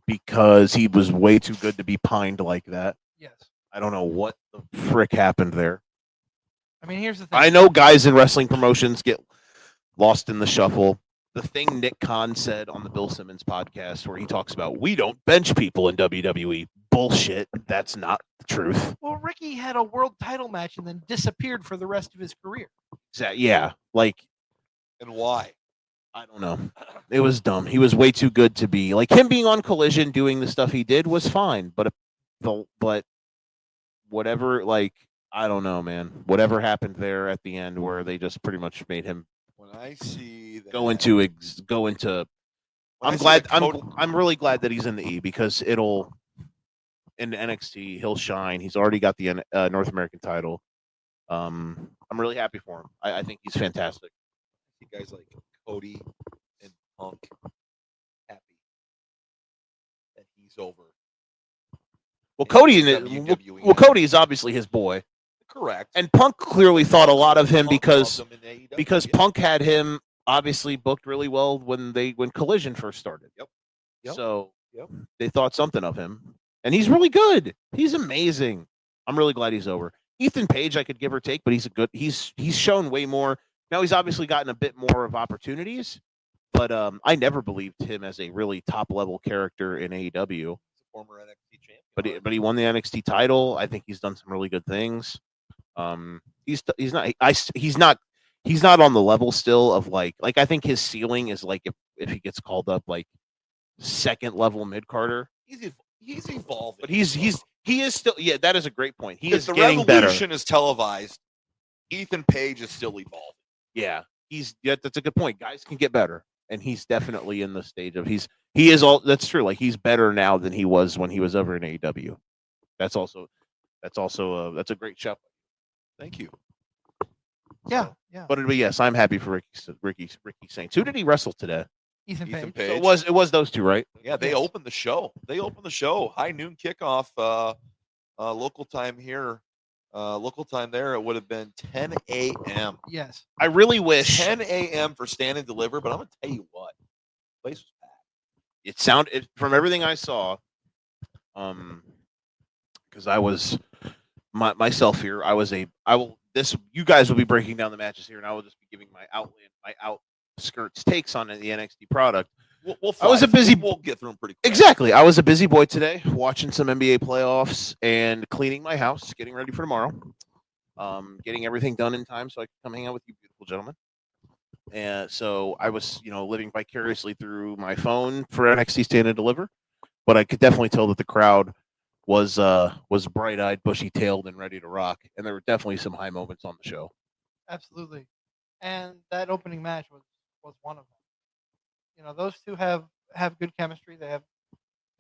because he was way too good to be pined like that. Yes. I don't know what the frick happened there. I mean, here's the thing. I know guys in wrestling promotions get lost in the shuffle. The thing Nick Khan said on the Bill Simmons podcast where he talks about we don't bench people in WWE. Bullshit. That's not the truth. Well, Ricky had a world title match and then disappeared for the rest of his career. Yeah. And why? I don't know. It was dumb. He was way too good to be him being on Collision doing the stuff he did was fine, but whatever, I don't know, man. Whatever happened there at the end where they just pretty much made him When I see that, go into when I see the code- I'm really glad that he's in the E because in NXT he'll shine. He's already got the North American title. I'm really happy for him. I think he's fantastic. You guys like Cody and Punk happy that he's over. Well, in Cody, WWE. well, Cody is obviously his boy, Correct. and Punk clearly thought a lot of him Punk because loved him in AEW, because yeah. Punk had him obviously booked really well when Collision first started. Yep. Yep. So Yep. they thought something of him, and he's really good. He's amazing. I'm really glad he's over. Ethan Page, I could give or take, but he's shown way more. Now he's obviously gotten a bit more of opportunities, but I never believed him as a really top level character in AEW. Former NXT champion. But he won the NXT title. I think he's done some really good things. He's not on the level still of like I think his ceiling is like if he gets called up like second level mid Carter. He's evolving. But he is still, yeah, that is a great point. He if is the getting better. Revolution is televised, Ethan Page is still evolving. Yeah, that's a good point. Guys can get better, and he's definitely in the stage of he is all. That's true. Like he's better now than he was when he was over in AEW. That's a great shout. Thank you. Yeah, yeah. But yes, I'm happy for Ricky Saints. Who did he wrestle today? Ethan Page. Page. So it was those two, right? Yeah, they Yes. opened the show. High noon kickoff. Local time here. Local time there. It would have been 10 a.m. Yes. I really wish 10 a.m. for stand and deliver. But I'm gonna tell you what, the place was packed. it sounded from everything I saw. Because I was myself here. You guys will be breaking down the matches here, and I will just be giving my outskirts takes on the NXT product. We'll get through them pretty quick. Exactly. I was a busy boy today, watching some NBA playoffs and cleaning my house, getting ready for tomorrow, getting everything done in time so I could come hang out with you beautiful gentlemen. And so I was, living vicariously through my phone for NXT Stand and Deliver, but I could definitely tell that the crowd was bright-eyed, bushy-tailed, and ready to rock, and there were definitely some high moments on the show. Absolutely. And that opening match was one of them. Those two have good chemistry. They have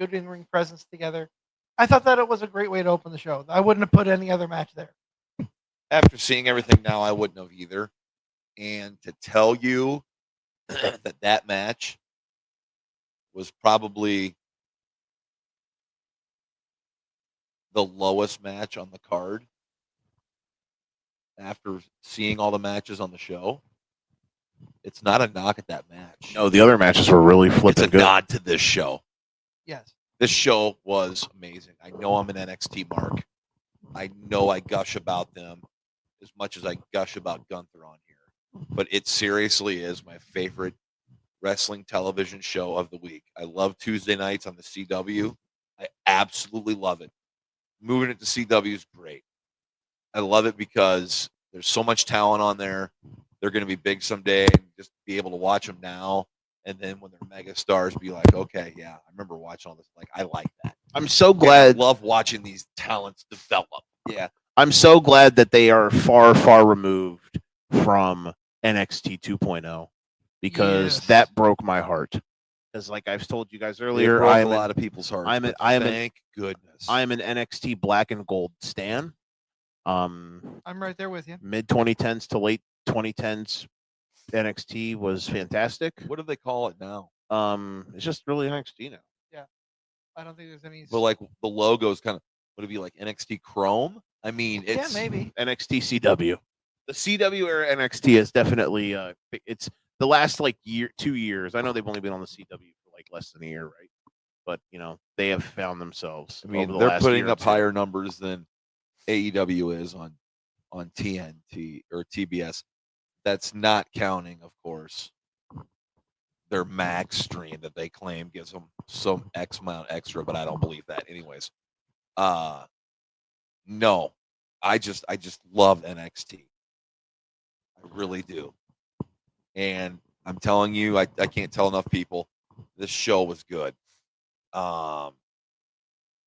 good in-ring presence together. I thought that it was a great way to open the show. I wouldn't have put any other match there. After seeing everything now, I wouldn't have either. And to tell you that match was probably the lowest match on the card after seeing all the matches on the show. It's not a knock at that match. No, the other matches were really flipping It's a good. nod to this show. Yes. This show was amazing. I know I'm an NXT mark. I know I gush about them as much as I gush about Gunther on here. But it seriously is my favorite wrestling television show of the week. I love Tuesday nights on the CW. I absolutely love it. Moving it to CW is great. I love it because there's so much talent on there. They're going to be big someday, and just be able to watch them now. And then when they're mega stars, be like, okay, yeah, I remember watching all this. Like, I like that. I'm so glad. I love watching these talents develop. Yeah, I'm so glad that they are far, far removed from NXT 2.0 because Yes. that broke my heart. Because, like I've told you guys earlier, A lot of people's hearts. Thank goodness. I'm an NXT Black and Gold stan. I'm right there with you. Mid 2010s to late 2010s, NXT was fantastic. What do they call it now? It's just really NXT now. I don't think there's any. But like the logo's kind of, would it be like NXT Chrome? I mean, it's maybe. NXT CW. The CW era NXT is definitely it's the last 2 years. I know they've only been on the CW for like less than a year, right? But they have found themselves. I mean, over the they're last putting year or up two. higher numbers than AEW is on TNT or TBS. That's not counting, of course, their max stream that they claim gives them some X amount extra, but I don't believe that. Anyways, no, I just love NXT. I really do. And I'm telling you, I can't tell enough people, this show was good. I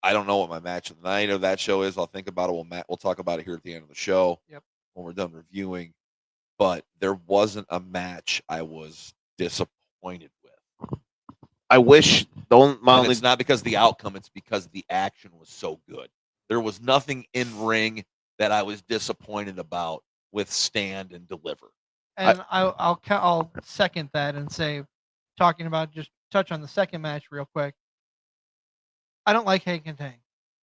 don't know what my match of the night of that show is. I'll think about it. We'll talk about it here at the end of the show. Yep. When we're done reviewing. But there wasn't a match I was disappointed with. I wish It's not because of the outcome, it's because the action was so good. There was nothing in ring that I was disappointed about with Stand and Deliver. And I'll second that and say, talking about, just touch on the second match real quick. I don't like Hank and Tank.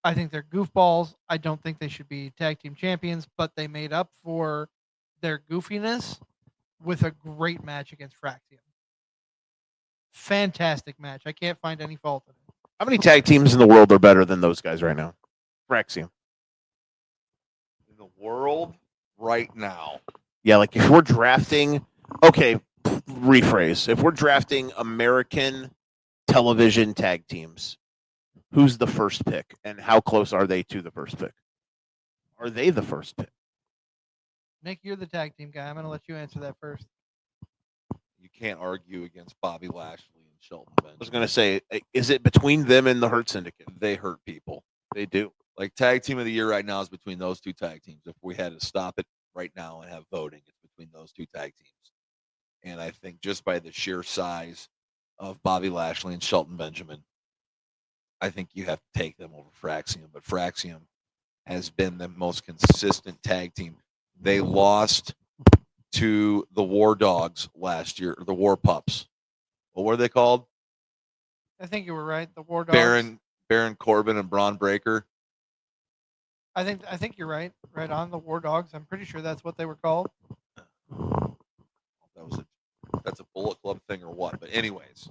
I think they're goofballs. I don't think they should be tag team champions, but they made up for their goofiness with a great match against Fraxium. Fantastic match. I can't find any fault in it. How many tag teams in the world are better than those guys right now? Wrexham. In the world right now. Yeah, like if we're drafting, okay, rephrase. If we're drafting American television tag teams, who's the first pick, and how close are they to the first pick? Are they the first pick? Nick, you're the tag team guy. I'm going to let you answer that first. You can't argue against Bobby Lashley and Shelton I Benjamin. was going to say, is it between them and the Hurt Syndicate? They hurt people. They do. Like, tag team of the year right now is between those two tag teams. If we had to stop it right now and have voting, it's between those two tag teams. And I think just by the sheer size of Bobby Lashley and Shelton Benjamin, I think you have to take them over Fraxium. But Fraxium has been the most consistent tag team. They lost to the War Dogs last year, or the War Pups. What were they called? I think you were right. The War Dogs. Baron Corbin and Braun Breaker. I think you're right. Right on, the War Dogs. I'm pretty sure that's what they were called. That's a Bullet Club thing or what? But anyways,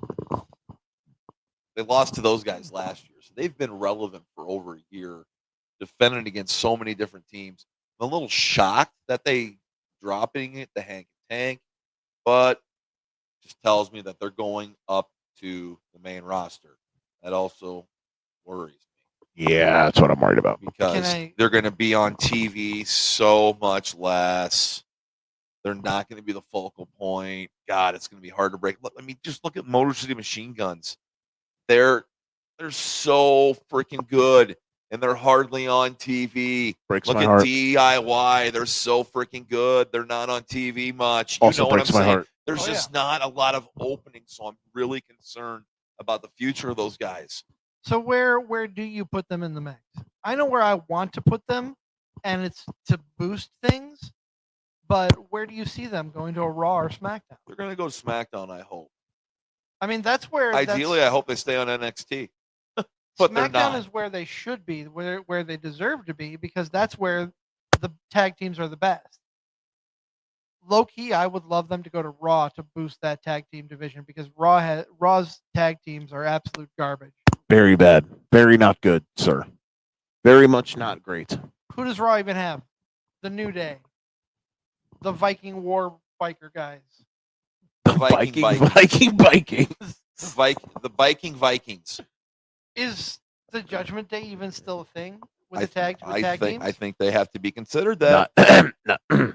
they lost to those guys last year, so they've been relevant for over a year, defending against so many different teams. I'm a little shocked that they dropping it to Hank and Tank, but just tells me that they're going up to the main roster. That also worries me. Yeah, that's what I'm worried about. Because they're going to be on TV so much less. They're not going to be the focal point. God, it's going to be hard to break. I mean, just look at Motor City Machine Guns. They're so freaking good, and they're hardly on TV. Breaks look my at heart. DIY. They're so freaking good. They're not on TV much. Also you know what I'm breaks my saying? heart. There's just not a lot of openings, so I'm really concerned about the future of those guys. So where do you put them in the mix? I know where I want to put them, and it's to boost things. But where do you see them going to a Raw or SmackDown? They're going to go to SmackDown, I hope. I mean, that's where. Ideally, I hope they stay on NXT. But they're SmackDown not. is where they should be, where they deserve to be, because that's where the tag teams are the best. Low key, I would love them to go to Raw to boost that tag team division, because Raw's tag teams are absolute garbage. Very bad. Very not good, sir. Very much not great. Who does Raw even have? The New Day. The Viking War biker guys. The Viking Vikings. Is the Judgment Day even still a thing with the tag teams? I think they have to be considered that.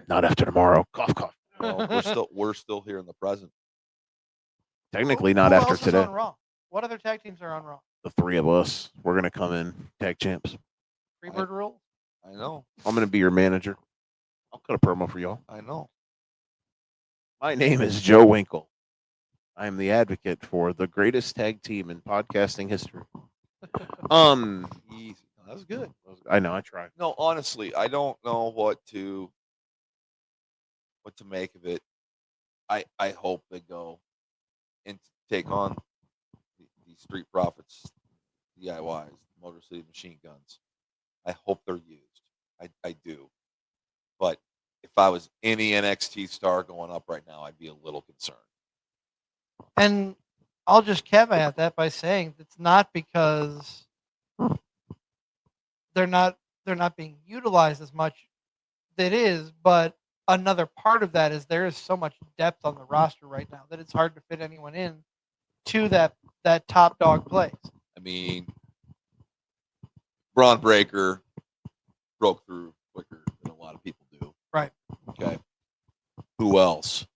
Not after tomorrow. Cough, cough. No, we're still here in the present. Technically, not Who after else is today. on Raw? What other tag teams are on Raw? The three of us, we're gonna come in tag champs. Freebird rule. I know. I'm gonna be your manager. I'll cut a promo for y'all. I know. My name is Joe WInkel. I am the advocate for the greatest tag team in podcasting history. Easy. That was good. I know. I tried. No, honestly, I don't know what to make of it. I hope they go and take on the Street Profits, DIYs, Motor City Machine Guns. I hope they're used. I do. But if I was any NXT star going up right now, I'd be a little concerned. And I'll just caveat that by saying it's not because they're not being utilized as much. That is, but another part of that is there is so much depth on the roster right now that it's hard to fit anyone in to that top dog place. I mean, Braun Breaker broke through quicker than a lot of people do. Right. Okay. Who else?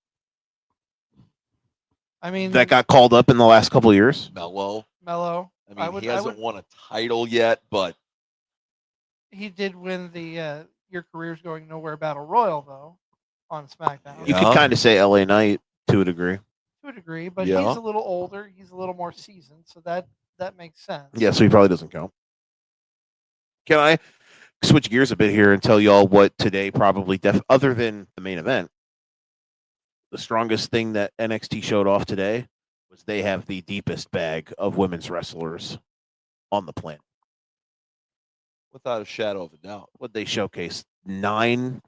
I mean, That got called up in the last couple of years. Mello. I mean, he hasn't won a title yet, but he did win the Your Career's Going Nowhere Battle Royal, though, on SmackDown. You could kind of say LA Knight to a degree. To a degree, but Yeah. he's a little older. He's a little more seasoned, so that makes sense. Yeah, so he probably doesn't count. Can I switch gears a bit here and tell y'all what today probably, other than the main event, the strongest thing that NXT showed off today was they have the deepest bag of women's wrestlers on the planet. Without a shadow of a doubt. What they showcased 9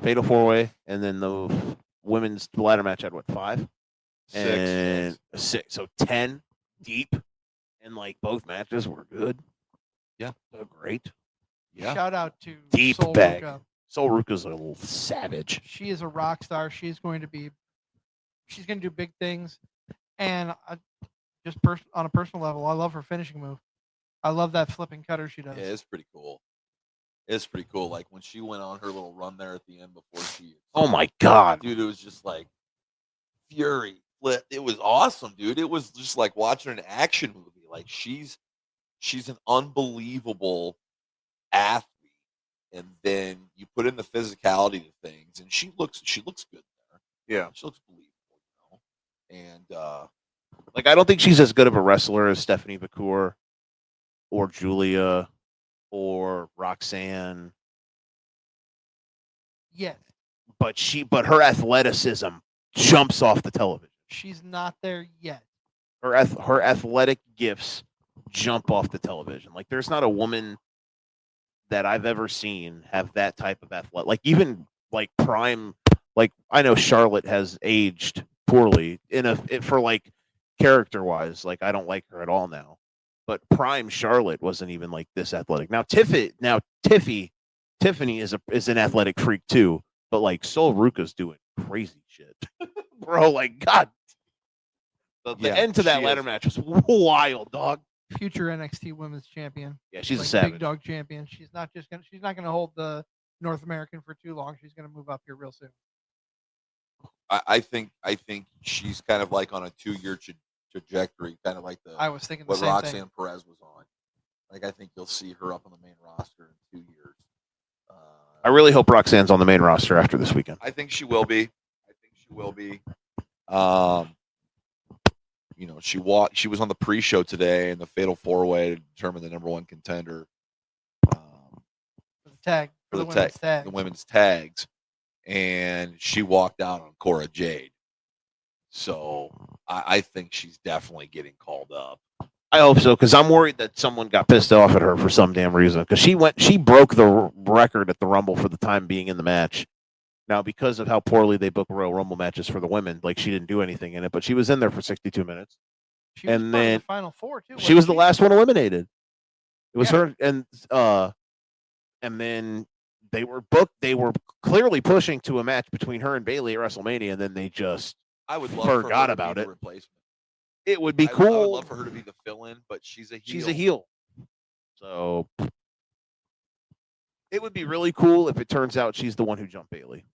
Fatal 4-Way, and then the women's ladder match had 5? 6. And 6. So 10 deep, and like both matches were good. Yeah. So great. Yeah. Shout out to Deep Sol bag. Ruka. Sol Ruka's a little savage. She is a rock star. She's going to do big things. And on a personal level, I love her finishing move. I love that flipping cutter she does. Yeah, it's pretty cool. It's pretty cool. Like when she went on her little run there at the end before she. Oh my God. Dude, it was just like fury. It was awesome, dude. It was just like watching an action movie. Like she's an unbelievable athlete, and then you put in the physicality to things, and she looks good there. Yeah. She looks believable, And like I don't think she's as good of a wrestler as Stephanie McCool or Julia or Roxanne. Yes. But her athleticism jumps off the television. She's not there yet. Her athletic gifts jump off the television. Like there's not a woman that I've ever seen have that type of athletic. Like even like prime. Like I know Charlotte has aged poorly for like character wise. Like I don't like her at all now. But prime Charlotte wasn't even like this athletic. Now Tiffany is an athletic freak too. But like Sol Ruka's doing crazy shit, bro. Like God. The end to that ladder match was wild, dog. Future NXT Women's Champion. Yeah, she's like a savage. Big dog champion. She's not gonna hold the North American for too long. She's gonna move up here real soon. I think she's kind of like on a 2-year trajectory, kind of like I was thinking the what same Roxanne thing. Perez was on. Like I think you'll see her up on the main roster in 2 years. I really hope Roxanne's on the main roster after this weekend. I think she will be. She was on the pre-show today in the Fatal 4-Way to determine the number 1 contender For the women's tags, and she walked out on Cora Jade. So I think she's definitely getting called up. I hope so, because I'm worried that someone got pissed off at her for some damn reason. Because she broke the record at the Rumble for the time being in the match. Now, because of how poorly they book Royal Rumble matches for the women, like she didn't do anything in it, but she was in there for 62 minutes. She was part of the Final Four too. She was the last one eliminated. It was her, and then they were booked. They were clearly pushing to a match between her and Bayley at WrestleMania, and then they just forgot about it. Replacement. It would be cool. I would love for her to be the fill-in, but she's a heel. She's a heel. So it would be really cool if it turns out she's the one who jumped Bayley.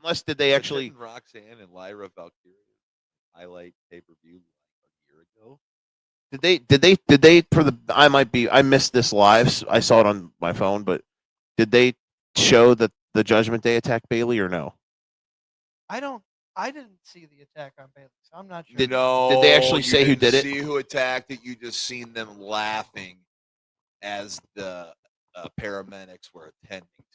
Unless did they actually Roxanne and Lyra Valkyria highlight pay-per-view a year ago? Did they for the I missed this live. So I saw it on my phone, but did they show that the Judgment Day attacked Bayley or no? I didn't see the attack on Bayley, so I'm not sure. Did they actually say who did it? See who attacked it. You just seen them laughing as the paramedics were attending to it.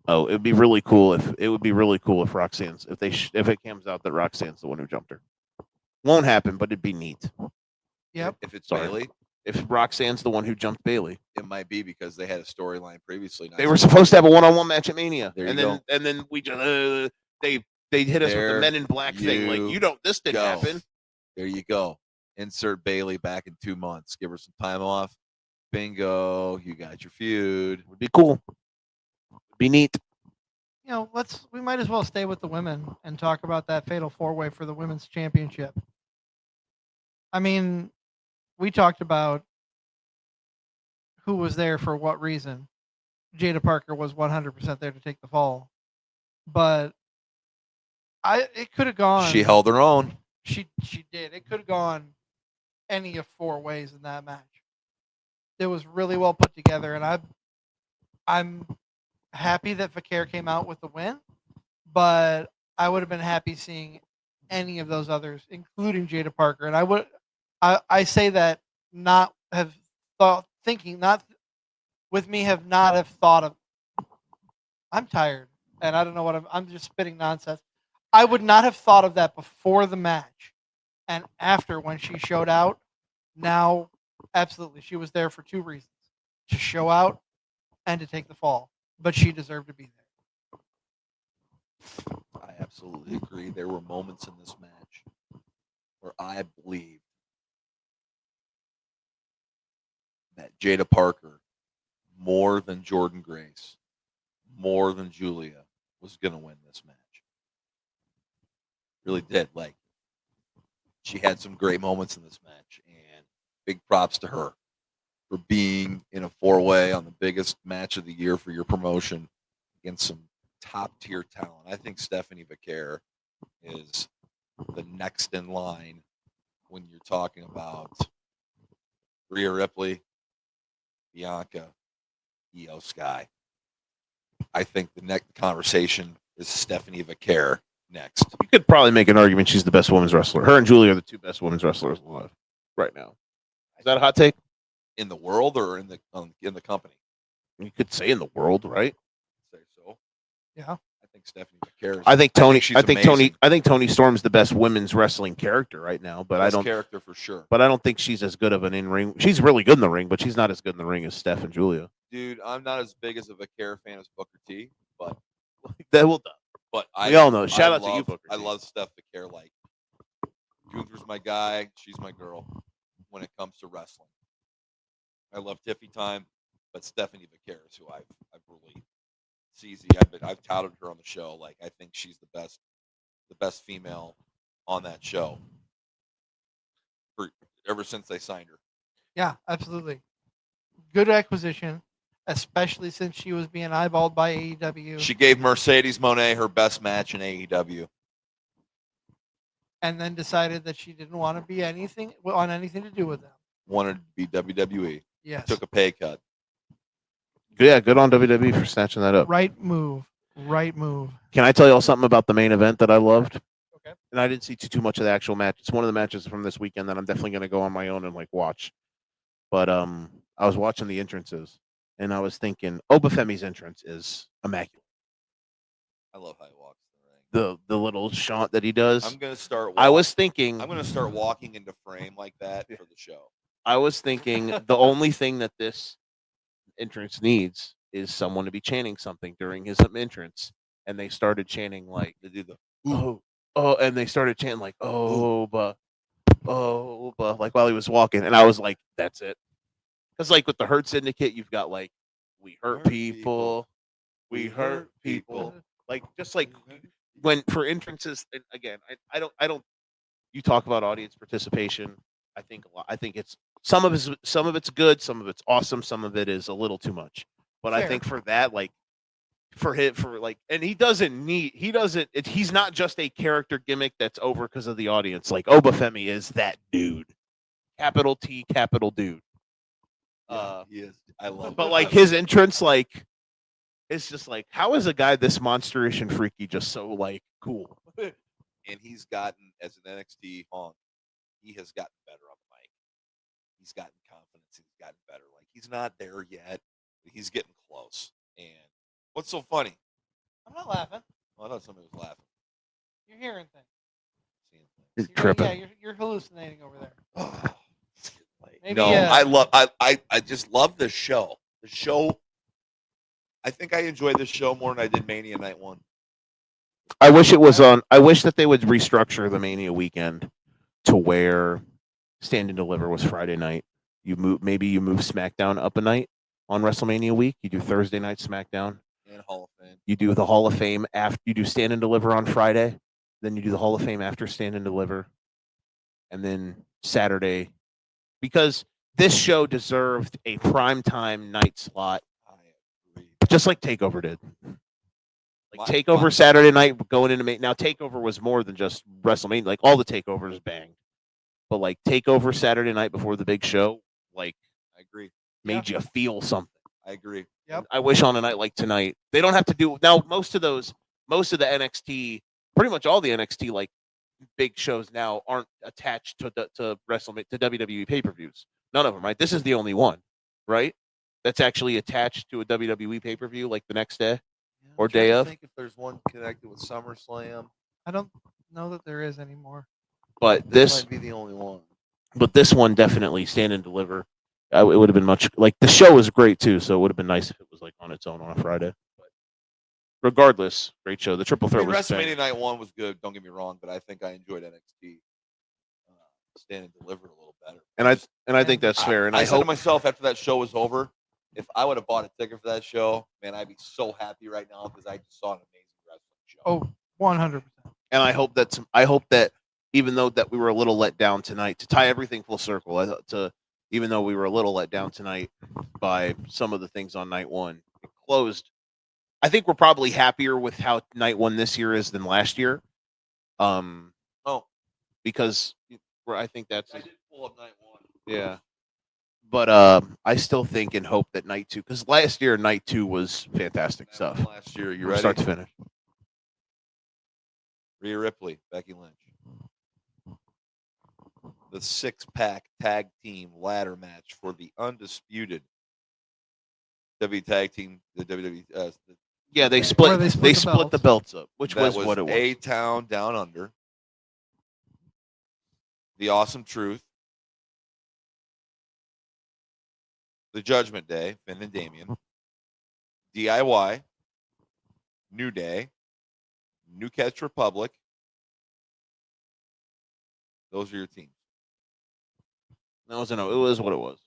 Oh, it would be really cool if Roxanne's if it comes out that Roxanne's the one who jumped her. Won't happen, but it'd be neat. Yep. If it's Bayley, if Roxanne's the one who jumped Bayley, it might be because they had a storyline previously. They were supposed to have a one-on-one match at Mania, There you go. And then we just they hit us with the Men in Black thing. Like this didn't happen. There you go. Insert Bayley back in 2 months. Give her some time off. Bingo. You got your feud. Would be cool. Would be neat. We might as well stay with the women and talk about that Fatal 4-Way for the Women's Championship. I mean, we talked about who was there for what reason. Jada Parker was 100% there to take the fall. But it could have gone. She held her own. She did. It could have gone any of 4 ways in that match. It was really well put together, and I'm happy that Fakir came out with the win, but I would have been happy seeing any of those others, including Jada Parker. And I say that not have thought of I'm tired, and I don't know what I'm just spitting nonsense. I would not have thought of that before the match, and after when she showed out. Now, absolutely, she was there for two reasons: to show out and to take the fall. But she deserved to be there. I absolutely agree. There were moments in this match where I believed that Jada Parker, more than Jordan Grace, more than Julia, was going to win this match. Really did. Like, she had some great moments in this match, and big props to her for being in a four-way on the biggest match of the year for your promotion against some top-tier talent. I think Stephanie Vaquer is the next in line when you're talking about Rhea Ripley, Bianca, Io Sky. I think the next conversation is Stephanie Vaquer next. You could probably make an argument she's the best women's wrestler. Her and Julia are the two best women's wrestlers alive right now. Is that a hot take? In the world or in the company? You could say in the world, right? Say so. Yeah. I think Stephanie Vaquer. I think Tony. she's I think amazing. Tony Storm's the best women's wrestling character right now. But Best I don't. character for sure. But I don't think she's as good of an in-ring. She's really good in the ring, but she's not as good in the ring as Steph and Julia. Dude, I'm not as big as a Vaquer fan as Booker T, but We all know. Shout out to you, Booker I T. love Steph Vaquer. Like, Gunther's my guy. She's my girl when it comes to wrestling. I love Tiffy Time, but Stephanie Vaquer is who I've really I've touted her on the show. Like, I think she's the best female on that show ever since they signed her. Yeah, absolutely. Good acquisition, especially since she was being eyeballed by AEW. She gave Mercedes Moné her best match in AEW. And then decided that she didn't want to be anything to do with them. Wanted to be WWE. Yes. Took a pay cut. Yeah, good on WWE for snatching that up. Right move. Can I tell y'all something about the main event that I loved? Okay. And I didn't see too much of the actual match. It's one of the matches from this weekend that I'm definitely going to go on my own and watch. But I was watching the entrances, and I was thinking, Obafemi's entrance is immaculate. I love how he walks in the ring. The little shot that he does. I'm gonna start. I was thinking. I'm gonna start walking into frame like that for the show. I was thinking the only thing that this entrance needs is someone to be chanting something during his entrance, and they started chanting They do the and they started chanting like while he was walking, and I was like, that's it. Because with the Hurt Syndicate, you've got we hurt people, we hurt people, when for entrances. And again, I don't. You talk about audience participation. I think it's some of it's good, some of it's awesome, some of it is a little too much. But Fair. I think for that, and he's not just a character gimmick that's over because of the audience. Like Obafemi is that dude, capital T, capital dude. he is. I love. But his entrance, it's just how is a guy this monsterish and freaky just so cool? And he's gotten, as an NXT honk, he has gotten better on the mic. He's gotten confidence. He's gotten better. He's not there yet, but he's getting close. And what's so funny? I'm not laughing. Well, I thought somebody was laughing. You're hearing things. Seeing things. You're tripping. Yeah, you're hallucinating over there. Maybe, No, I just love this show. The show. I think I enjoyed this show more than I did Mania Night 1. I wish it was on. I wish that they would restructure the Mania weekend to where Stand and Deliver was Friday night. You move SmackDown up a night on WrestleMania week. You do Thursday night SmackDown. And Hall of Fame. You do the Hall of Fame after you do Stand and Deliver on Friday. Then you do the Hall of Fame after Stand and Deliver. And then Saturday, because this show deserved a primetime night slot, I agree. just like TakeOver did. TakeOver Saturday night going into Now TakeOver was more than just WrestleMania. All the TakeOvers banged, but TakeOver Saturday night before the big show, I agree. Made you feel something. I agree. Yep. I wish on a night like tonight they don't have to do now. Most of the NXT, pretty much all the NXT big shows now aren't attached to WrestleMania to WWE pay-per-views. None of them, right? This is the only one, right? That's actually attached to a WWE pay-per-view the next day. Yeah. or day I of. think if there's one connected with SummerSlam, I don't know that there is anymore. But this might be the only one. But this one definitely stand and deliver. It would have been much like the show was great too, so it would have been nice if it was like on its own on a Friday. But regardless, great show. The triple threat was WrestleMania Night 1 was good. Don't get me wrong, but I think I enjoyed NXT stand and deliver a little better. and I think that's fair. And I I said to hope myself after that show was over, if I would have bought a ticket for that show, man, I'd be so happy right now because I just saw an amazing wrestling show. Oh, 100%. and I hope that even though that we were a little let down tonight, to tie everything full circle, even though we were a little let down tonight by some of the things on night one, it closed. I think we're probably happier with how night one this year is than last year. Because I think that's I did pull up night 1. yeah. But I still think and hope that night 2, because last year night 2 was fantastic stuff. Last year, you From ready? start to finish. Rhea Ripley, Becky Lynch. The 6-pack tag team ladder match for the undisputed WWE tag team, the WWE. Yeah, they Where split. they They split the split the belts up, which that was what it was. A-Town Down Under. The Awesome Truth. The Judgment Day, Finn and Damien. DIY. New Day. New Catch Republic. Those are your teams. It was what it was.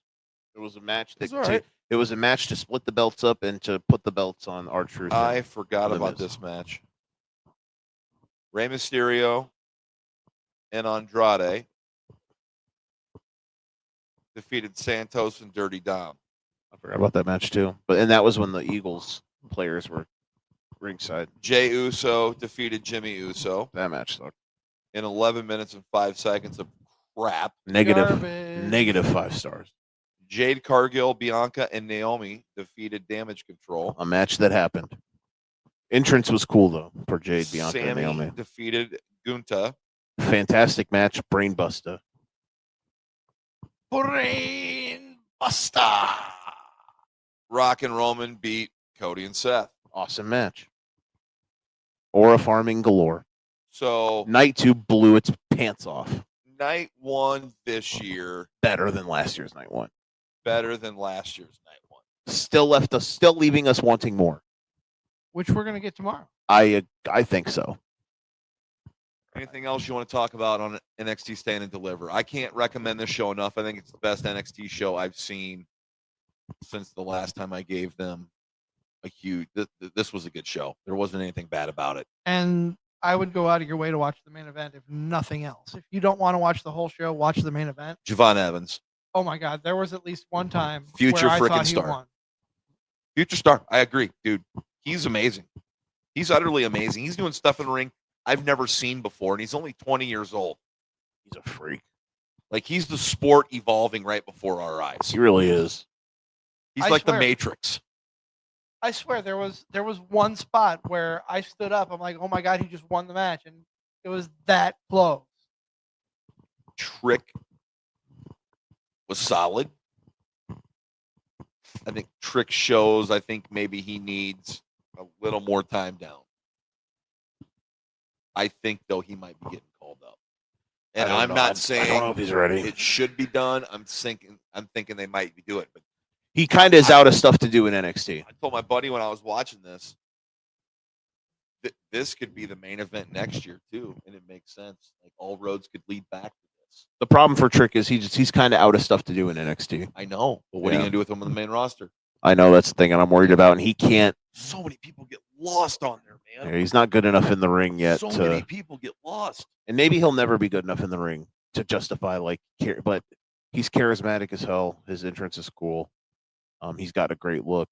It was a match It's all right. it was a match to split the belts up and to put the belts on R-Truth. I forgot The about Miz. this match. Rey Mysterio and Andrade defeated Santos and Dirty Dom. I forgot about that match too. And that was when the Eagles players were ringside. Jey Uso defeated Jimmy Uso That match sucked. in 11 minutes and 5 seconds of crap. Negative 5 stars. Jade Cargill, Bianca, and Naomi defeated Damage Control. A match that happened. Entrance was cool though for Jade, Bianca, and Sammy Naomi. defeated Gunta. Fantastic match, Brainbuster. Brainbuster. Rock and Roman beat Cody and Seth. Awesome match. Aura farming galore. So Night 2 blew its pants off. night 1 this year, Better than last year's night 1. better than last year's night 1. Still leaving us wanting more. Which we're going to get tomorrow. I think so. Anything else you want to talk about on NXT Stand and Deliver? I can't recommend this show enough. I think it's the best NXT show I've seen since the last time I gave them a huge. This was a good show. There wasn't anything bad about it. And I would go out of your way to watch the main event if nothing else. If you don't want to watch the whole show, watch the main event. Javon Evans, Oh my God, there was at least one time Future where I frickin' thought he star. won. future star. I agree, dude. He's amazing. He's utterly amazing. He's doing stuff in the ring I've never seen before, and he's only 20 years old. He's a freak. Like, he's the sport evolving right before our eyes. He really is. He's I like swear. the Matrix. I swear there was one spot where I stood up. I'm like, oh my God, he just won the match, and it was that close. Trick was solid. I think Trick shows. I think maybe he needs a little more time down. I think though he might be getting called up, and I'm not saying I don't know if he's ready. it should be done. I'm thinking they might do it, but He kind of is out of stuff to do in NXT. I told my buddy when I was watching this, this could be the main event next year too, and it makes sense. Like, all roads could lead back to this. The problem for Trick is he's kind of out of stuff to do in NXT. I know, but what are you gonna do with him on the main roster? I know that's the thing, and I'm worried about. And he can't. So many people get lost on there, man. He's not good enough in the ring yet. So many people get lost. And maybe he'll never be good enough in the ring to justify but he's charismatic as hell. His entrance is cool. He's got a great look.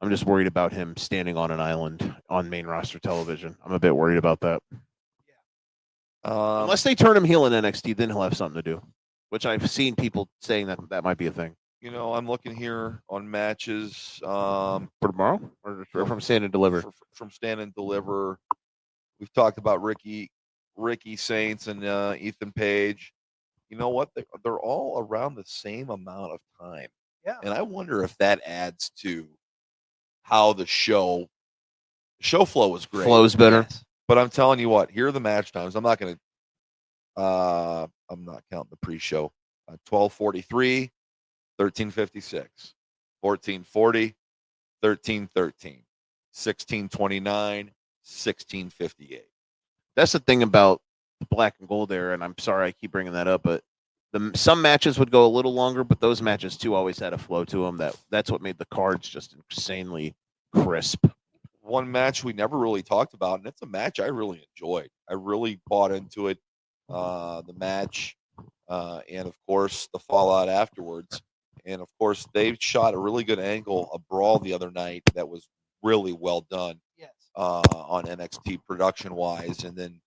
I'm just worried about him standing on an island on main roster television. I'm a bit worried about that. Unless they turn him heel in NXT, then he'll have something to do, which I've seen people saying that might be a thing. You know, I'm looking here on matches For tomorrow? Or from Stand and Deliver? From Stand and Deliver. We've talked about Ricky Saints and Ethan Page. You know what? They're all around the same amount of time. Yeah. And I wonder if that adds to how the show Show flow was great. Flow's better. Yes. But I'm telling you what, here are the match times. I'm not counting the pre-show. 12:43, 13:56, 14:40, 13:13, 16:29, 16:58. That's the thing about the black and gold era, and I'm sorry I keep bringing that up, but some matches would go a little longer, but those matches too always had a flow to them. That's what made the cards just insanely crisp. One match we never really talked about, and it's a match I really enjoyed. I really bought into it. The match, and of course the fallout afterwards. And of course they shot a really good angle, a brawl the other night that was really well done. Yes. On NXT production wise, and then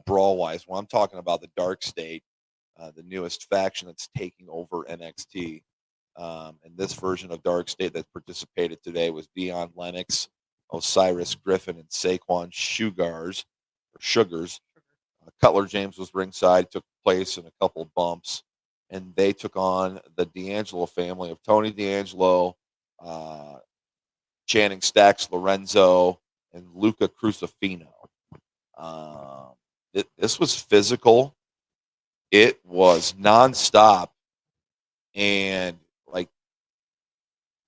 brawl wise. When I'm talking about the Dark State, the newest faction that's taking over NXT, and this version of Dark State that participated today was Dion Lennox, Osiris Griffin, and Saquon Sugars. Cutler James was ringside, took place in a couple of bumps, and they took on the D'Angelo family of Tony D'Angelo, Channing Stacks Lorenzo, and Luca Crucifino. This was physical. It was nonstop, and like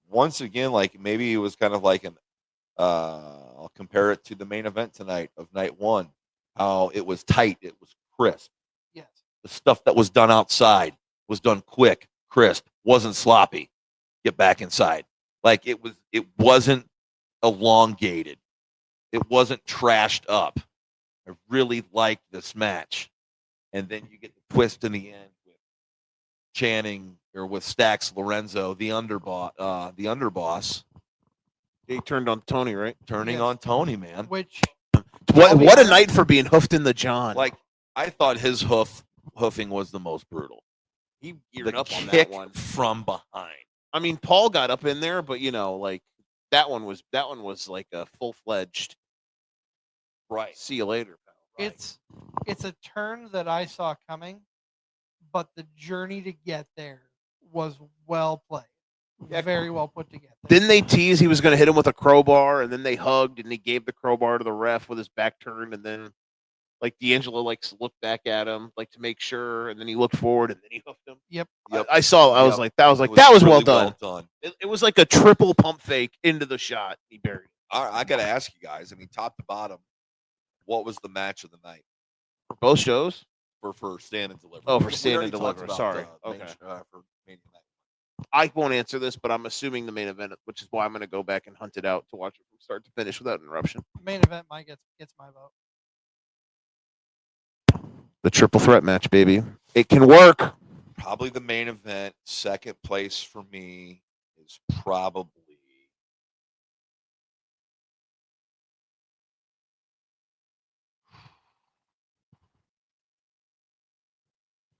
once again, like maybe it was kind of like an. I'll compare it to the main event tonight of night one. How it was tight, it was crisp. Yes. The stuff that was done outside was done quick, crisp, wasn't sloppy. Get back inside. Like it wasn't elongated. It wasn't trashed up. I really liked this match. And then you get the twist in the end with Channing or with Stacks Lorenzo, the underboss. He turned on Tony, right? Turning Yes. on Tony, man. Which What a night for being hoofed in the John. Like I thought his hoofing was the most brutal. he The geared up on that kick one. from behind. I mean, Paul got up in there, but like that one was like a full-fledged Right. see you later, pal. it's a turn that I saw coming, but the journey to get there was well played. Yeah. Very well put together. Didn't they tease he was going to hit him with a crowbar, and then they hugged, and he gave the crowbar to the ref with his back turned, and then like D'Angelo looked back at him like to make sure, and then he looked forward, and then he hooked him. Yep. I saw. I was Yep. like, that was It that was really well done. It was like a triple pump fake into the shot. He buried it. All right, I got to ask you guys. I mean, top to bottom, what was the match of the night For both shows. for stand and deliver? Oh, for We stand already and talked deliver. about Sorry. the main Okay. for main event. I won't answer this, but I'm assuming the main event, which is why I'm going to go back and hunt it out to watch it from start to finish without interruption. Main event might gets my vote. The triple threat match, baby. It can work. Probably the main event. Second place for me is probably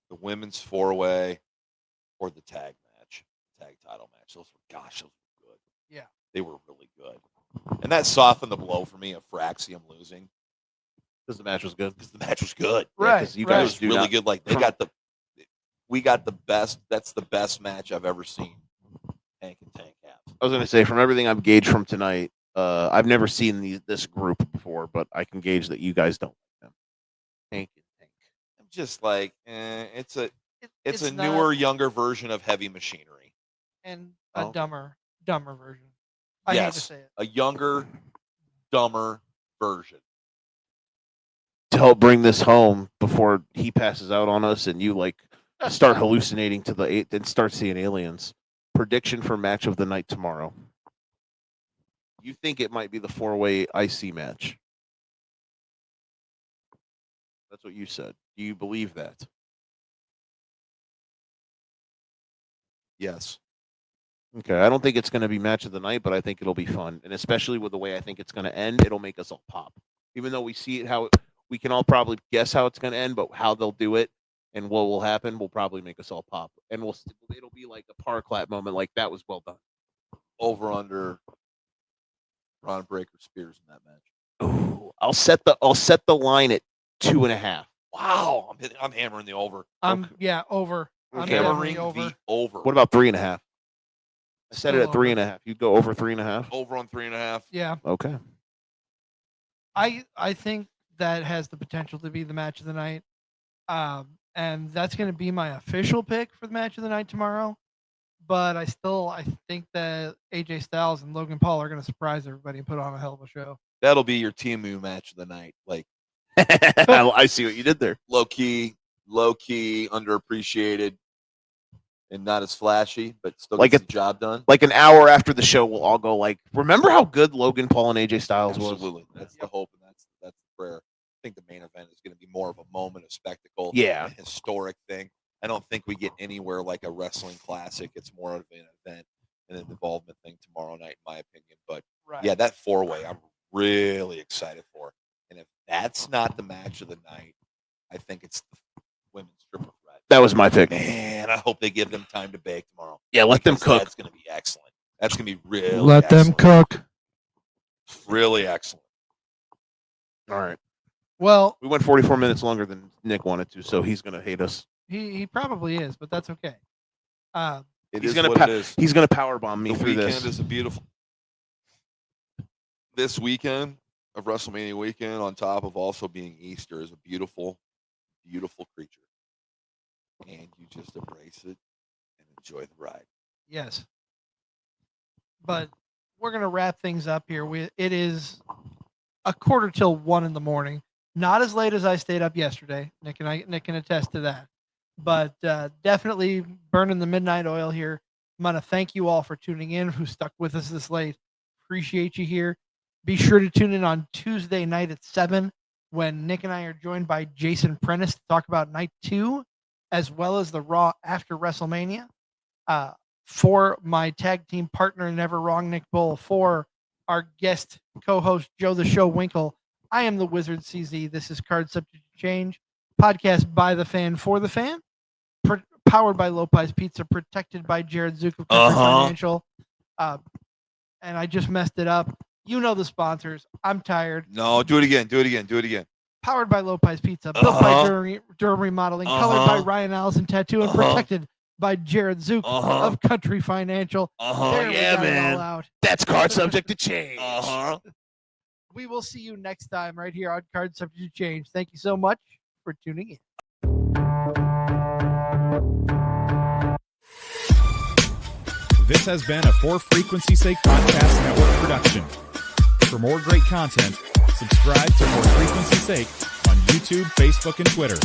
the women's four-way or the tag match, tag title match. Those were good. Yeah. They were really good. And that softened the blow for me of Fraxium losing Because the match was good. because the match was good. Right. 'cause you It guys was do really not- good. Like we got the best. That's the best match I've ever seen. Hank and Tank have. I was going to say, from everything I've gauged from tonight, I've never seen this group before, but I can gauge that you guys don't like them. Thank you. I'm just like, it's a It's a not- newer, younger version of Heavy Machinery. and a Oh. dumber version. I hate to Yes. say it. A younger, dumber version. To help bring this home before he passes out on us and you start hallucinating to the eight and start seeing aliens. Prediction for match of the night tomorrow. You think it might be the four-way IC match? That's what you said. Do you believe that? Yes. Okay, I don't think it's going to be match of the night, but I think it'll be fun, and especially with the way I think it's going to end, it'll make us all pop. Even though we see it we can all probably guess how it's going to end, but how they'll do it and what will happen will probably make us all pop, and it'll be like a power clap moment, like that was well done. Over under Ron Breaker Spears in that match. Ooh, I'll set the line at 2.5. Wow. I'm hammering the over. Over. I'm Okay. definitely Hammering over. the over. What about 3.5? I set it Still at 3.5. You'd go over 3.5. Over on 3.5. Yeah. Okay. I think that has the potential to be the match of the night. And that's going to be my official pick for the match of the night tomorrow. But I think that AJ Styles and Logan Paul are going to surprise everybody and put on a hell of a show. That'll be your Timu match of the night. Like I see what you did there. low key, underappreciated, and not as flashy, but still Like gets the job done. Like an hour after the show, we'll all go like, remember how good Logan Paul and AJ Styles was? Absolutely. That's the hope, and that's the prayer. I think the main event is going to be more of a moment of spectacle, Yeah. a historic thing. I don't think we get anywhere like a wrestling classic. It's more of an event and an involvement thing tomorrow night, in my opinion. But yeah, that 4-way, I'm really excited for. And if that's not the match of the night, I think it's the women's triple threat. That was my pick. Man, I hope they give them time to bake tomorrow. Yeah, let them cook. That's going to be excellent. That's going to be really Let them excellent. cook. Really excellent. All right. Well, We went 44 minutes longer than Nick wanted to, so he's going to hate us. he probably is, but that's okay. It He's is gonna what it is. He's going to powerbomb me The through weekend this. is a beautiful. This weekend of WrestleMania weekend, on top of also being Easter, is a beautiful, beautiful creature, and you just embrace it and enjoy the ride. Yes. But we're going to wrap things up here. It is 1:45 in the morning. Not as late as I stayed up yesterday. Nick can attest to that. But definitely burning the midnight oil here. I'm going to thank you all for tuning in, who stuck with us this late. Appreciate you here. Be sure to tune in on Tuesday night at 7 when Nick and I are joined by Jason Prentice to talk about night 2, as well as the Raw after WrestleMania. For my tag team partner, Never Wrong, Nick Bull, for our guest co-host, Joe the Show Winkle, I am the Wizard CZ. This is Card Subject to Change, podcast by the fan for the fan, powered by Lopez Pizza, protected by Jared Zook of Country Financial. And I just messed it up. You know the sponsors. I'm tired. No, do it again. Powered by Lopez Pizza, built by Durham Remodeling, colored by Ryan Allison Tattoo, and protected by Jared Zook of Country Financial. There we Yeah, got it man. all out. That's card subject to change. We will see you next time right here on Card Subject to Change. Thank you so much for tuning in. This has been a For Frequency Sake Podcast Network production. For more great content, subscribe to For Frequency Sake on YouTube, Facebook, and Twitter.